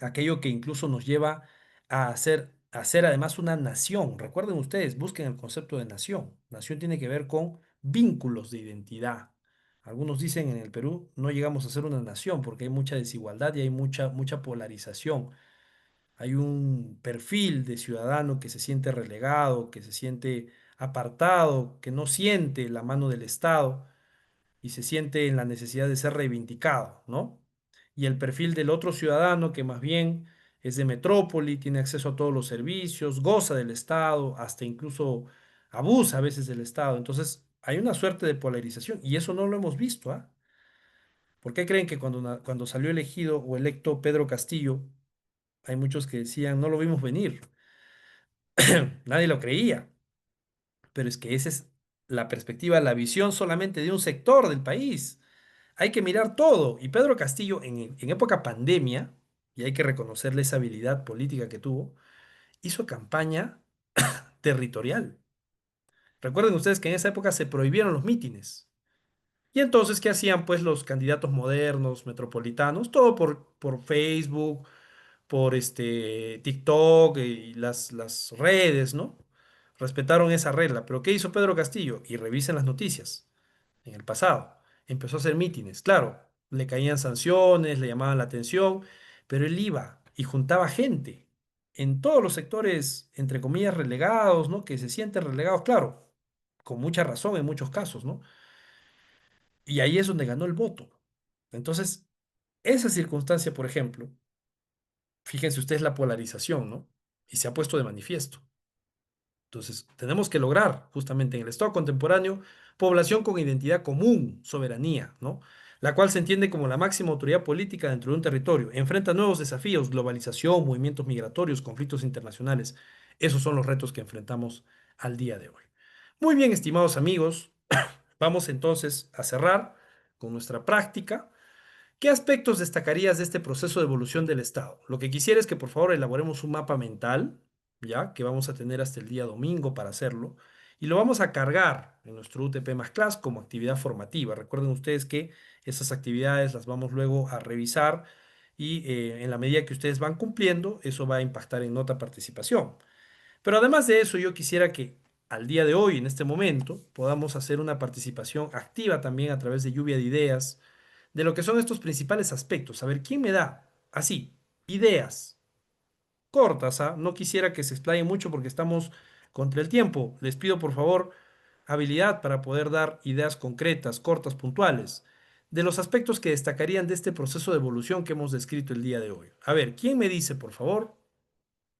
Aquello que incluso nos lleva a ser además una nación. Recuerden ustedes, busquen el concepto de nación. Nación tiene que ver con vínculos de identidad. Algunos dicen en el Perú no llegamos a ser una nación porque hay mucha desigualdad y hay mucha polarización. Hay un perfil de ciudadano que se siente relegado, que se siente apartado, que no siente la mano del Estado y se siente en la necesidad de ser reivindicado, ¿no? Y el perfil del otro ciudadano que más bien es de metrópoli, tiene acceso a todos los servicios, goza del Estado, hasta incluso abusa a veces del Estado. Entonces, hay una suerte de polarización y eso no lo hemos visto, ¿ah? ¿Por qué creen que cuando salió elegido o electo Pedro Castillo, hay muchos que decían, no lo vimos venir? Nadie lo creía, pero es que esa es la perspectiva, la visión solamente de un sector del país. Hay que mirar todo. Y Pedro Castillo, en época pandemia, y hay que reconocerle esa habilidad política que tuvo, hizo campaña territorial. Recuerden ustedes que en esa época se prohibieron los mítines. Y entonces, ¿qué hacían pues los candidatos modernos, metropolitanos? Todo por Facebook, por TikTok y las redes, ¿no? Respetaron esa regla. Pero ¿qué hizo Pedro Castillo? Y revisen las noticias en el pasado. Empezó a hacer mítines. Claro, le caían sanciones, le llamaban la atención, pero él iba y juntaba gente en todos los sectores, entre comillas, relegados, ¿no? Que se sienten relegados, claro, con mucha razón en muchos casos, ¿no? Y ahí es donde ganó el voto. Entonces, esa circunstancia, por ejemplo, fíjense ustedes la polarización, ¿no? Y se ha puesto de manifiesto. Entonces, tenemos que lograr, justamente en el Estado contemporáneo, población con identidad común, soberanía, ¿no? La cual se entiende como la máxima autoridad política dentro de un territorio. Enfrenta nuevos desafíos, globalización, movimientos migratorios, conflictos internacionales. Esos son los retos que enfrentamos al día de hoy. Muy bien, estimados amigos, vamos entonces a cerrar con nuestra práctica. ¿Qué aspectos destacarías de este proceso de evolución del Estado? Lo que quisiera es que por favor elaboremos un mapa mental, ya que vamos a tener hasta el día domingo para hacerlo, y lo vamos a cargar en nuestro UTP más Class como actividad formativa. Recuerden ustedes que esas actividades las vamos luego a revisar y en la medida que ustedes van cumpliendo, eso va a impactar en nota participación. Pero además de eso, yo quisiera que al día de hoy, en este momento, podamos hacer una participación activa también a través de lluvia de ideas de lo que son estos principales aspectos. A ver, ¿quién me da así ideas cortas? ¿Ah? No quisiera que se explayen mucho porque estamos contra el tiempo. Les pido por favor habilidad para poder dar ideas concretas, cortas, puntuales, de los aspectos que destacarían de este proceso de evolución que hemos descrito el día de hoy. A ver, ¿quién me dice, por favor?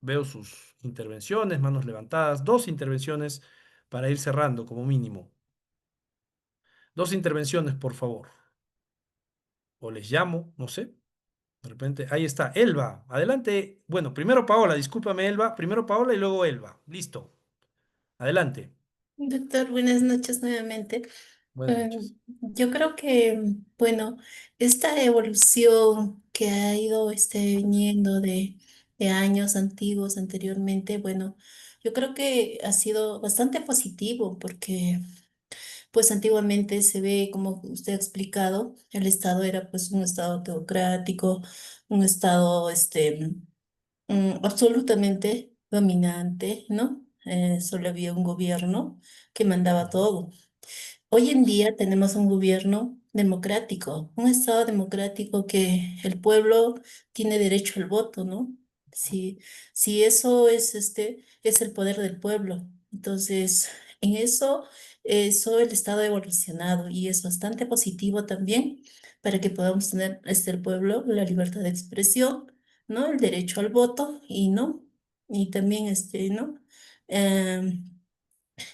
Veo sus intervenciones, manos levantadas, dos intervenciones para ir cerrando como mínimo. Dos intervenciones, por favor. O les llamo, no sé. De repente, ahí está, Elba. Adelante. Bueno, primero Paola, discúlpame, Elba. Primero Paola y luego Elba. Listo. Adelante. Doctor, buenas noches nuevamente. Buenas Eh, noches. yo creo que, bueno, esta evolución que ha ido viniendo de años antiguos anteriormente, bueno, yo creo que ha sido bastante positivo porque, pues, antiguamente se ve, como usted ha explicado, el Estado era, pues, un Estado teocrático, un Estado, absolutamente dominante, ¿no? Solo había un gobierno que mandaba todo. Hoy en día tenemos un gobierno democrático, un Estado democrático que el pueblo tiene derecho al voto, ¿no? Si, si eso es el poder del pueblo. Entonces, en eso el Estado ha evolucionado y es bastante positivo también para que podamos tener el pueblo la libertad de expresión, ¿no? El derecho al voto y no, y también ¿no? Em,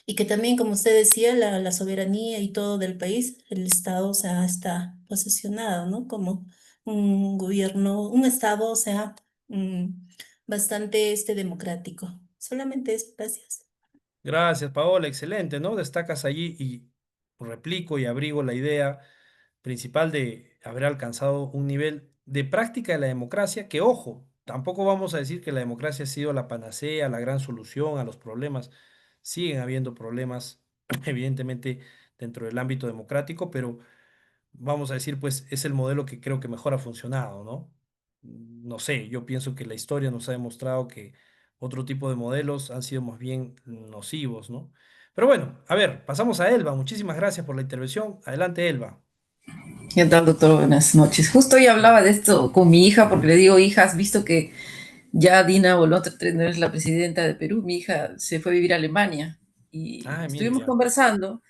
y que también, como usted decía, la soberanía y todo del país, el Estado, o sea, está posesionado, ¿no? Como un gobierno, un Estado, o sea, mm, bastante democrático. Solamente eso, gracias. Gracias, Paola, excelente, ¿no? Destacas allí y replico y abrigo la idea principal de haber alcanzado un nivel de práctica de la democracia, que ojo, tampoco vamos a decir que la democracia ha sido la panacea, la gran solución a los problemas. Siguen habiendo problemas, evidentemente, dentro del ámbito democrático, pero vamos a decir, pues es el modelo que creo que mejor ha funcionado, ¿no? No sé, yo pienso que la historia nos ha demostrado que otro tipo de modelos han sido más bien nocivos, ¿no? Pero bueno, a ver, pasamos a Elba. Muchísimas gracias por la intervención. Adelante, Elba. ¿Qué tal, doctor? Buenas noches. Justo hoy hablaba de esto con mi hija porque le digo, hija, ¿has visto que ya Dina Boluarte no es la presidenta de Perú? Mi hija se fue a vivir a Alemania y Ah, mire estuvimos ya. conversando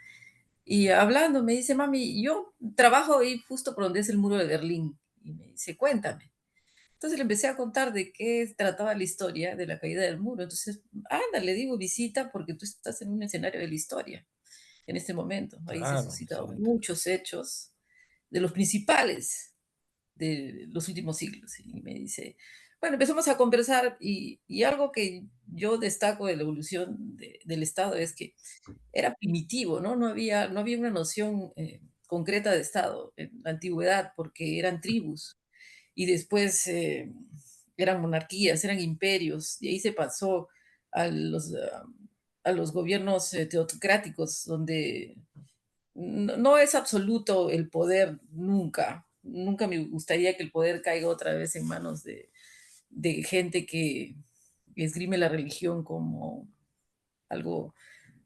y hablando, me dice, mami, yo trabajo ahí justo por donde es el muro de Berlín. Y me dice, cuéntame. Entonces le empecé a contar de qué trataba la historia de la caída del muro. Entonces, anda, le digo, visita porque tú estás en un escenario de la historia en este momento. Ahí se han Claro, suscitado excelente. muchos hechos de los principales de los últimos siglos. Y me dice, bueno, empezamos a conversar y algo que yo destaco de la evolución del Estado es que era primitivo, ¿no? No había una noción concreta de Estado en la antigüedad porque eran tribus y después eran monarquías, eran imperios, y ahí se pasó a los gobiernos teocráticos, donde no es absoluto el poder nunca. Nunca me gustaría que el poder caiga otra vez en manos de gente que esgrime la religión como algo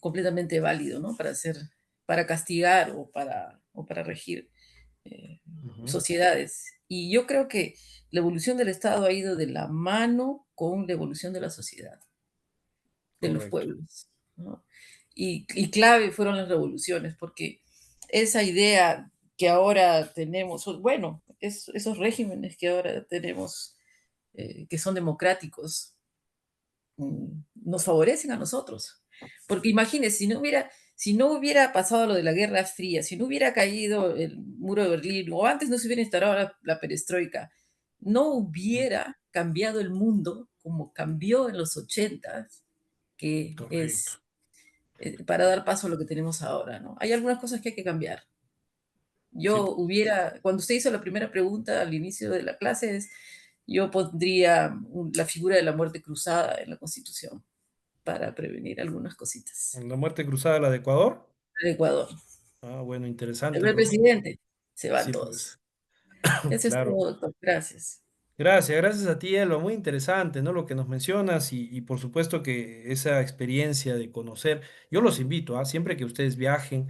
completamente válido, ¿no? Para castigar o para regir Ujú. sociedades. Y yo creo que la evolución del Estado ha ido de la mano con la evolución de la sociedad, de los Correcto. pueblos, ¿no? Y clave fueron las revoluciones, porque esa idea que ahora tenemos, bueno, esos regímenes que ahora tenemos, que son democráticos, nos favorecen a nosotros. Porque imagínense, si no hubiera pasado lo de la Guerra Fría, si no hubiera caído el muro de Berlín, o antes no se hubiera instalado la perestroika, no hubiera cambiado el mundo como cambió en los 80, que Correcto. es para dar paso a lo que tenemos ahora, ¿no? Hay algunas cosas que hay que cambiar. Sí, Cuando usted hizo la primera pregunta al inicio de la clase, yo pondría la figura de la muerte cruzada en la Constitución para prevenir algunas cositas. en la muerte cruzada, la de Ecuador. El Ecuador. Ah, bueno, Se interesante, va el profesor. presidente, se van Sí, todos. pues, Eso es claro. todo, doctor. Gracias. Gracias, gracias a ti, Elba. Muy interesante, ¿no? Lo que nos mencionas y por supuesto que esa experiencia de conocer, yo los invito, ¿ah? Siempre que ustedes viajen,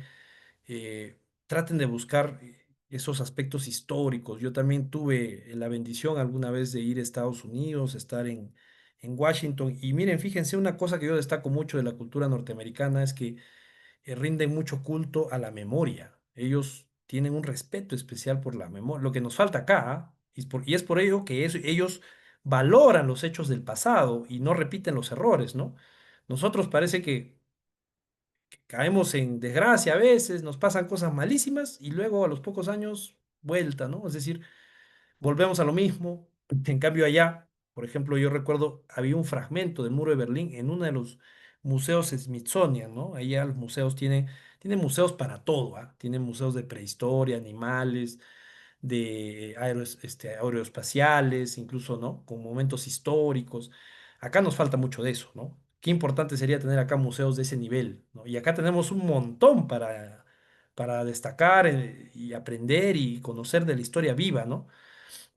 traten de buscar esos aspectos históricos. Yo también tuve la bendición alguna vez de ir a Estados Unidos, estar en Washington. Y miren, fíjense, una cosa que yo destaco mucho de la cultura norteamericana es que rinden mucho culto a la memoria. Ellos tienen un respeto especial por la memoria, lo que nos falta acá, ¿ah? Y es por ello que ellos valoran los hechos del pasado y no repiten los errores, ¿no? Nosotros parece que caemos en desgracia a veces, nos pasan cosas malísimas y luego a los pocos años vuelta, ¿no? Es decir, volvemos a lo mismo. En cambio allá, por ejemplo, yo recuerdo, había un fragmento del muro de Berlín en uno de los museos Smithsonian, ¿no? Allá los museos tienen museos para todo, ¿ah? Tienen museos de prehistoria, animales, de aeroespaciales, incluso, ¿no? Con momentos históricos. Acá nos falta mucho de eso, ¿no? Qué importante sería tener acá museos de ese nivel, ¿no? Y acá tenemos un montón para destacar y aprender y conocer de la historia viva, ¿no?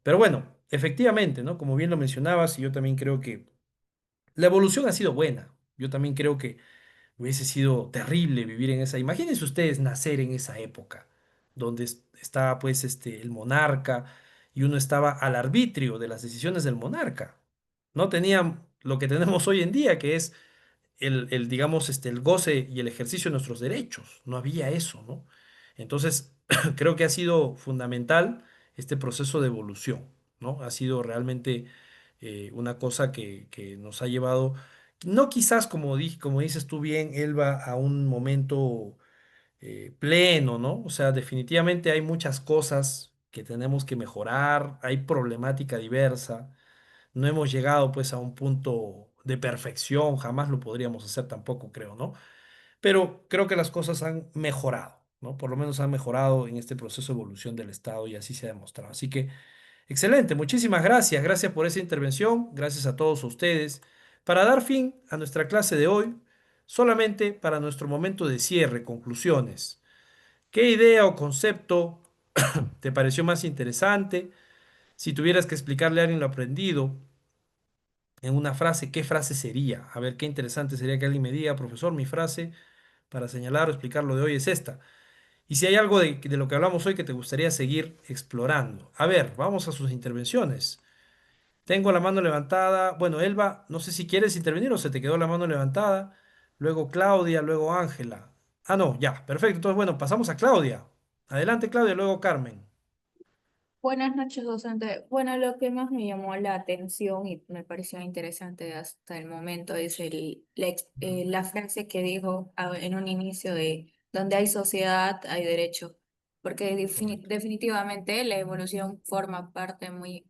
Pero bueno, efectivamente, ¿no? Como bien lo mencionabas, y yo también creo que la evolución ha sido buena. Yo también creo que hubiese sido terrible vivir en esa. Imagínense ustedes nacer en esa época, donde estaba pues el monarca y uno estaba al arbitrio de las decisiones del monarca. No tenían lo que tenemos hoy en día, que es digamos, el goce y el ejercicio de nuestros derechos. No había eso, ¿no? Entonces, creo que ha sido fundamental este proceso de evolución, ¿no? Ha sido realmente una cosa que nos ha llevado, no quizás como dices tú bien, Elba, a un momento pleno, ¿no? O sea, definitivamente hay muchas cosas que tenemos que mejorar, hay problemática diversa, no hemos llegado pues a un punto de perfección, jamás lo podríamos hacer tampoco, creo, ¿no? Pero creo que las cosas han mejorado, ¿no? Por lo menos han mejorado en este proceso de evolución del Estado y así se ha demostrado. Así que, excelente, muchísimas gracias, gracias por esa intervención, gracias a todos ustedes. Para dar fin a nuestra clase de hoy, solamente para nuestro momento de cierre, conclusiones. ¿Qué idea o concepto te pareció más interesante? Si tuvieras que explicarle a alguien lo aprendido en una frase, ¿qué frase sería? A ver, qué interesante sería que alguien me diga, profesor, mi frase para señalar o explicar lo de hoy es esta. Y si hay algo de lo que hablamos hoy que te gustaría seguir explorando. A ver, vamos a sus intervenciones. Tengo la mano levantada. Bueno, Elba, no sé si quieres intervenir o se te quedó la mano levantada. Luego Claudia, luego Ángela. Ah, no, ya, perfecto. Entonces, bueno, pasamos a Claudia. Adelante, Claudia, luego Carmen. Buenas noches, docente. Bueno, lo que más me llamó la atención y me pareció interesante hasta el momento es la frase que dijo en un inicio de donde hay sociedad, hay derecho, porque definitivamente la evolución forma parte muy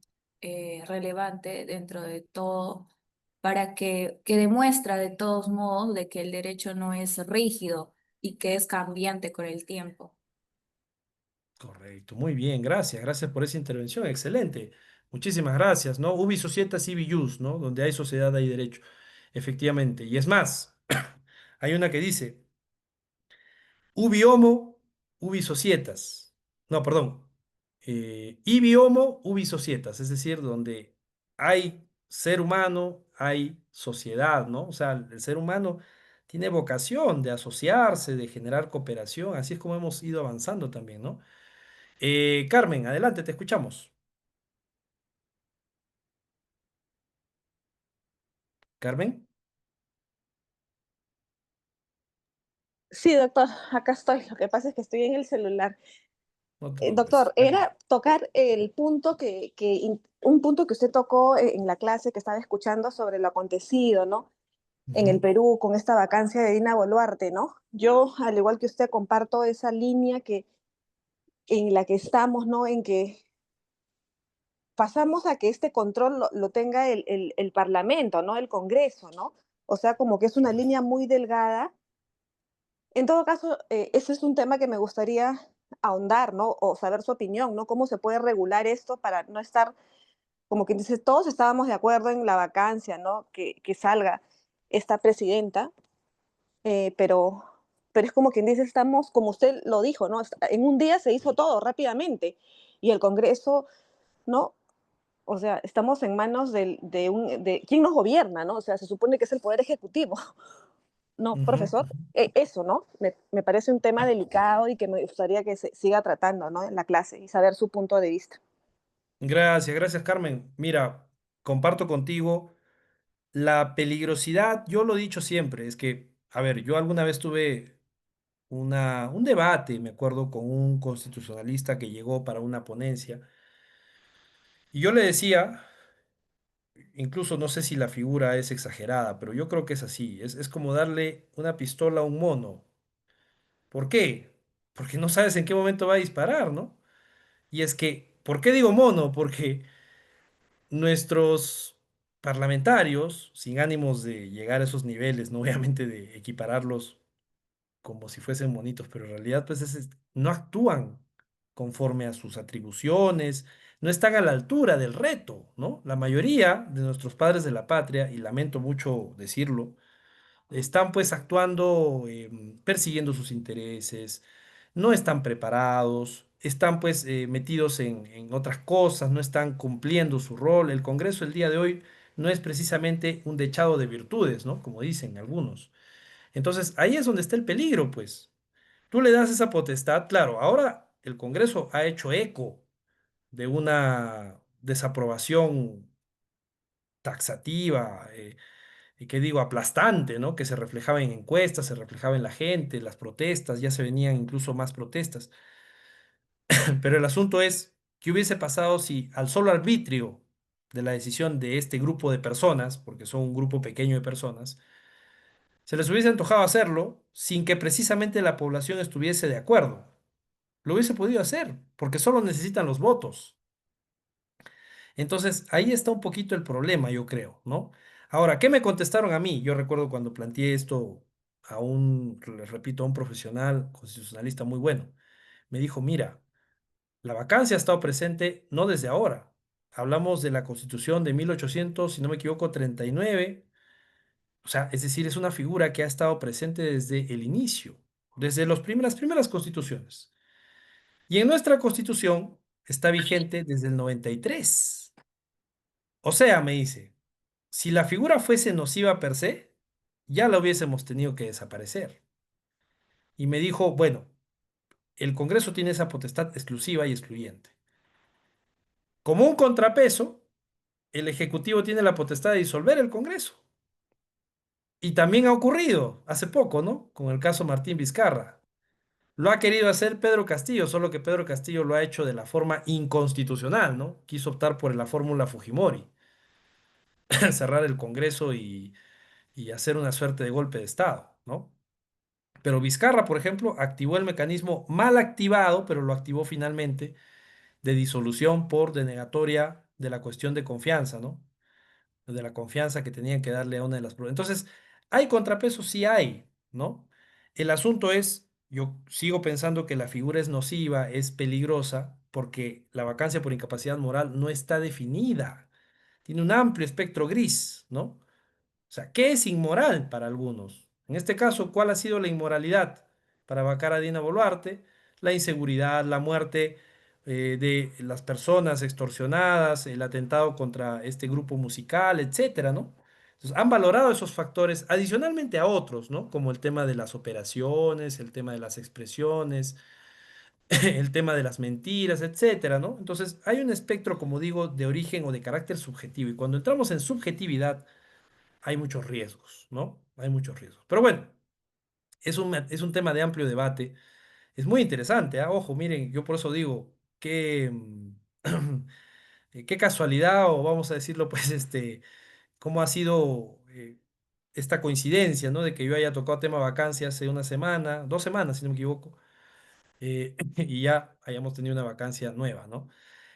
relevante dentro de todo para que demuestra de todos modos de que el derecho no es rígido y que es cambiante con el tiempo. Correcto, muy bien, gracias, gracias por esa intervención, excelente. Muchísimas gracias, ¿no? Ubi societas ibi jus, ¿no? Donde hay sociedad hay derecho, efectivamente. Y es más, hay una que dice, ubi homo, ubi societas. No, perdón. Ibi homo, ubi societas, es decir, donde hay ser humano, hay sociedad, ¿no? O sea, el ser humano tiene vocación de asociarse, de generar cooperación, así es como hemos ido avanzando también, ¿no? Carmen, adelante, te escuchamos. Carmen, Sí, doctor, acá estoy. Lo que pasa es que estoy en el celular. no te preocupes. Doctor, era tocar el punto un punto que usted tocó en la clase que estaba escuchando sobre lo acontecido, ¿no? En el Ujú. Perú con esta vacancia de Dina Boluarte, ¿no? Yo, al igual que usted, comparto esa línea en la que estamos, ¿no? En que pasamos a que este control lo tenga el Parlamento, ¿no? El Congreso, ¿no? O sea, como que es una línea muy delgada. En todo caso, ese es un tema que me gustaría ahondar, ¿no? O saber su opinión, ¿no? ¿Cómo se puede regular esto para no estar, como quien dice, todos estábamos de acuerdo en la vacancia, ¿no? Que salga esta presidenta, pero, pero es como quien dice, estamos, como usted lo dijo, ¿no? En un día se hizo todo rápidamente y el Congreso, ¿no? O sea, estamos en manos de quién nos gobierna, ¿no? O sea, se supone que es el Poder Ejecutivo. No, Ujú. profesor, eso, ¿no? Me parece un tema delicado y que me gustaría que se siga tratando, ¿no? En la clase y saber su punto de vista. Gracias, gracias, Carmen. Mira, comparto contigo la peligrosidad, yo lo he dicho siempre, es que, a ver, yo alguna vez tuve un debate, me acuerdo, con un constitucionalista que llegó para una ponencia, y yo le decía, incluso no sé si la figura es exagerada, pero yo creo que es así, es como darle una pistola a un mono. ¿Por qué? Porque no sabes en qué momento va a disparar, ¿no? Y es que, ¿por qué digo mono? Porque nuestros parlamentarios, sin ánimos de llegar a esos niveles, no obviamente de equipararlos como si fuesen monitos, pero en realidad pues no actúan conforme a sus atribuciones, no están a la altura del reto, ¿no? La mayoría de nuestros padres de la patria, y lamento mucho decirlo, están pues actuando, persiguiendo sus intereses, no están preparados, están pues metidos en otras cosas, no están cumpliendo su rol. El Congreso el día de hoy no es precisamente un dechado de virtudes, ¿no? Como dicen algunos. Entonces ahí es donde está el peligro, pues. Tú le das esa potestad, claro, ahora el Congreso ha hecho eco de una desaprobación taxativa, y que digo, aplastante, ¿no? Que se reflejaba en encuestas, se reflejaba en la gente, las protestas, ya se venían incluso más protestas. Pero el asunto es, ¿qué hubiese pasado si al solo arbitrio de la decisión de este grupo de personas, porque son un grupo pequeño de personas, se les hubiese antojado hacerlo sin que precisamente la población estuviese de acuerdo? Lo hubiese podido hacer, porque solo necesitan los votos. Entonces, ahí está un poquito el problema, yo creo, ¿no? Ahora, ¿qué me contestaron a mí? Yo recuerdo cuando planteé esto a les repito, a un profesional constitucionalista muy bueno. Me dijo, mira, la vacancia ha estado presente no desde ahora. Hablamos de la Constitución de 1800, si no me equivoco, 39. O sea, es decir, es una figura que ha estado presente desde el inicio, desde las primeras constituciones. Y en nuestra Constitución está vigente desde el 93. O sea, me dice, si la figura fuese nociva per se, ya la hubiésemos tenido que desaparecer. Y me dijo, bueno, el Congreso tiene esa potestad exclusiva y excluyente. Como un contrapeso, el Ejecutivo tiene la potestad de disolver el Congreso. Y también ha ocurrido hace poco, ¿no? Con el caso Martín Vizcarra. Lo ha querido hacer Pedro Castillo, solo que Pedro Castillo lo ha hecho de la forma inconstitucional, ¿no? Quiso optar por la fórmula Fujimori, cerrar el Congreso y hacer una suerte de golpe de Estado, ¿no? Pero Vizcarra, por ejemplo, activó el mecanismo mal activado, pero lo activó finalmente, de disolución por denegatoria de la cuestión de confianza, ¿no? De la confianza que tenían que darle a una de las pruebas. Entonces, ¿hay contrapesos? Sí hay, ¿no? El asunto es, yo sigo pensando que la figura es nociva, es peligrosa, porque la vacancia por incapacidad moral no está definida. Tiene un amplio espectro gris, ¿no? O sea, ¿qué es inmoral para algunos? En este caso, ¿cuál ha sido la inmoralidad para vacar a Dina Boluarte? La inseguridad, la muerte de las personas extorsionadas, el atentado contra este grupo musical, etcétera, ¿no? Entonces, han valorado esos factores adicionalmente a otros, ¿no? Como el tema de las operaciones, el tema de las expresiones, el tema de las mentiras, etcétera, ¿no? Entonces, hay un espectro, como digo, de origen o de carácter subjetivo. Y cuando entramos en subjetividad, hay muchos riesgos, ¿no? Hay muchos riesgos. Pero bueno, es un tema de amplio debate. Es muy interesante, ¿ah? Ojo, miren, yo por eso digo, qué casualidad, o vamos a decirlo, pues, cómo ha sido esta coincidencia, ¿no? De que yo haya tocado tema vacancia hace una semana, 2 semanas, si no me equivoco, y ya hayamos tenido una vacancia nueva, ¿no?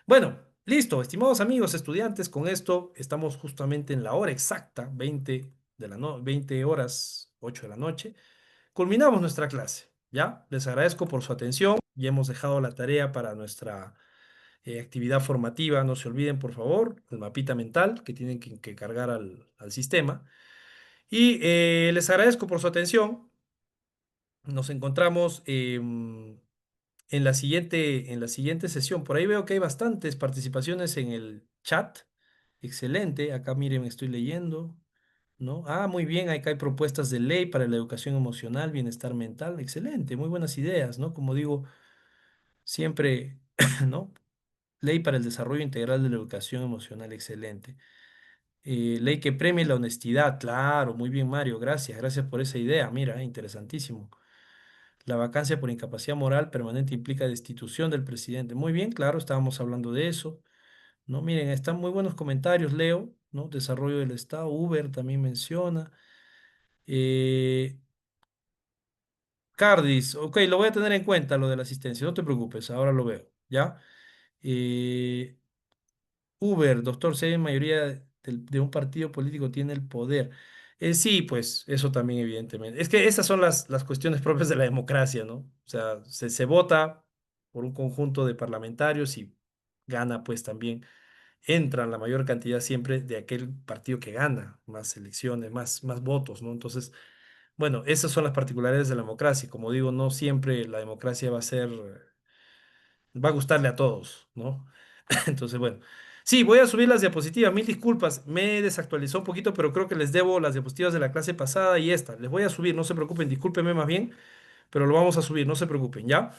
Bueno, listo, estimados amigos estudiantes, con esto estamos justamente en la hora exacta, 20 horas, 8 de la noche. Culminamos nuestra clase, ¿ya? Les agradezco por su atención. Ya hemos dejado la tarea para nuestra actividad formativa. No se olviden, por favor, el mapita mental que tienen que cargar al sistema. Y les agradezco por su atención. Nos encontramos en la siguiente sesión. Por ahí veo que hay bastantes participaciones en el chat. Excelente. Acá miren, estoy leyendo, ¿no? Ah, muy bien. Acá hay propuestas de ley para la educación emocional, bienestar mental. Excelente. Muy buenas ideas, ¿no? Como digo, siempre, ¿no? Ley para el desarrollo integral de la educación emocional. Excelente. Ley que premie la honestidad. Claro, muy bien, Mario. Gracias. Gracias por esa idea. Mira, interesantísimo. La vacancia por incapacidad moral permanente implica destitución del presidente. Muy bien, claro, estábamos hablando de eso, ¿no? Miren, están muy buenos comentarios, Leo, ¿no? Desarrollo del Estado, Uber también menciona. Eh, Cardis, ok, lo voy a tener en cuenta, lo de la asistencia, no te preocupes, ahora lo veo, ¿ya? Eh, Uber, doctor, si hay mayoría de un partido político tiene el poder. Sí, pues eso también evidentemente. Es que esas son las cuestiones propias de la democracia, ¿no? O sea, se vota por un conjunto de parlamentarios y gana pues también, entran la mayor cantidad siempre de aquel partido que gana más elecciones, más votos, ¿no? Entonces, bueno, esas son las particularidades de la democracia. Como digo, no siempre la democracia va a gustarle a todos, ¿no? Entonces, bueno. Sí, voy a subir las diapositivas. Mil disculpas, me desactualizó un poquito, pero creo que les debo las diapositivas de la clase pasada y esta. Les voy a subir, no se preocupen, discúlpenme más bien, pero lo vamos a subir, no se preocupen, ¿ya?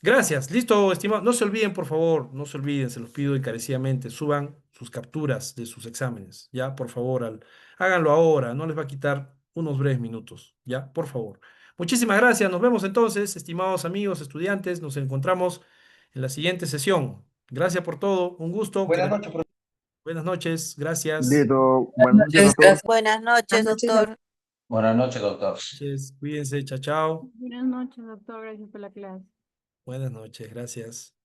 Gracias, listo, estimado. No se olviden, por favor, no se olviden, se los pido encarecidamente, suban sus capturas de sus exámenes, ¿ya? Por favor, háganlo ahora, no les va a quitar unos breves minutos, ¿ya? Por favor. Muchísimas gracias, nos vemos entonces, estimados amigos, estudiantes, nos encontramos en la siguiente sesión. Gracias por todo, un gusto. Buenas noches, profesor. Buenas noches, gracias. Listo. Buenas noches, doctor. Buenas noches, doctor. Buenas noches, doctor. Noches, cuídense, chao, chao. Buenas noches, doctor. Gracias por la clase. Buenas noches, gracias.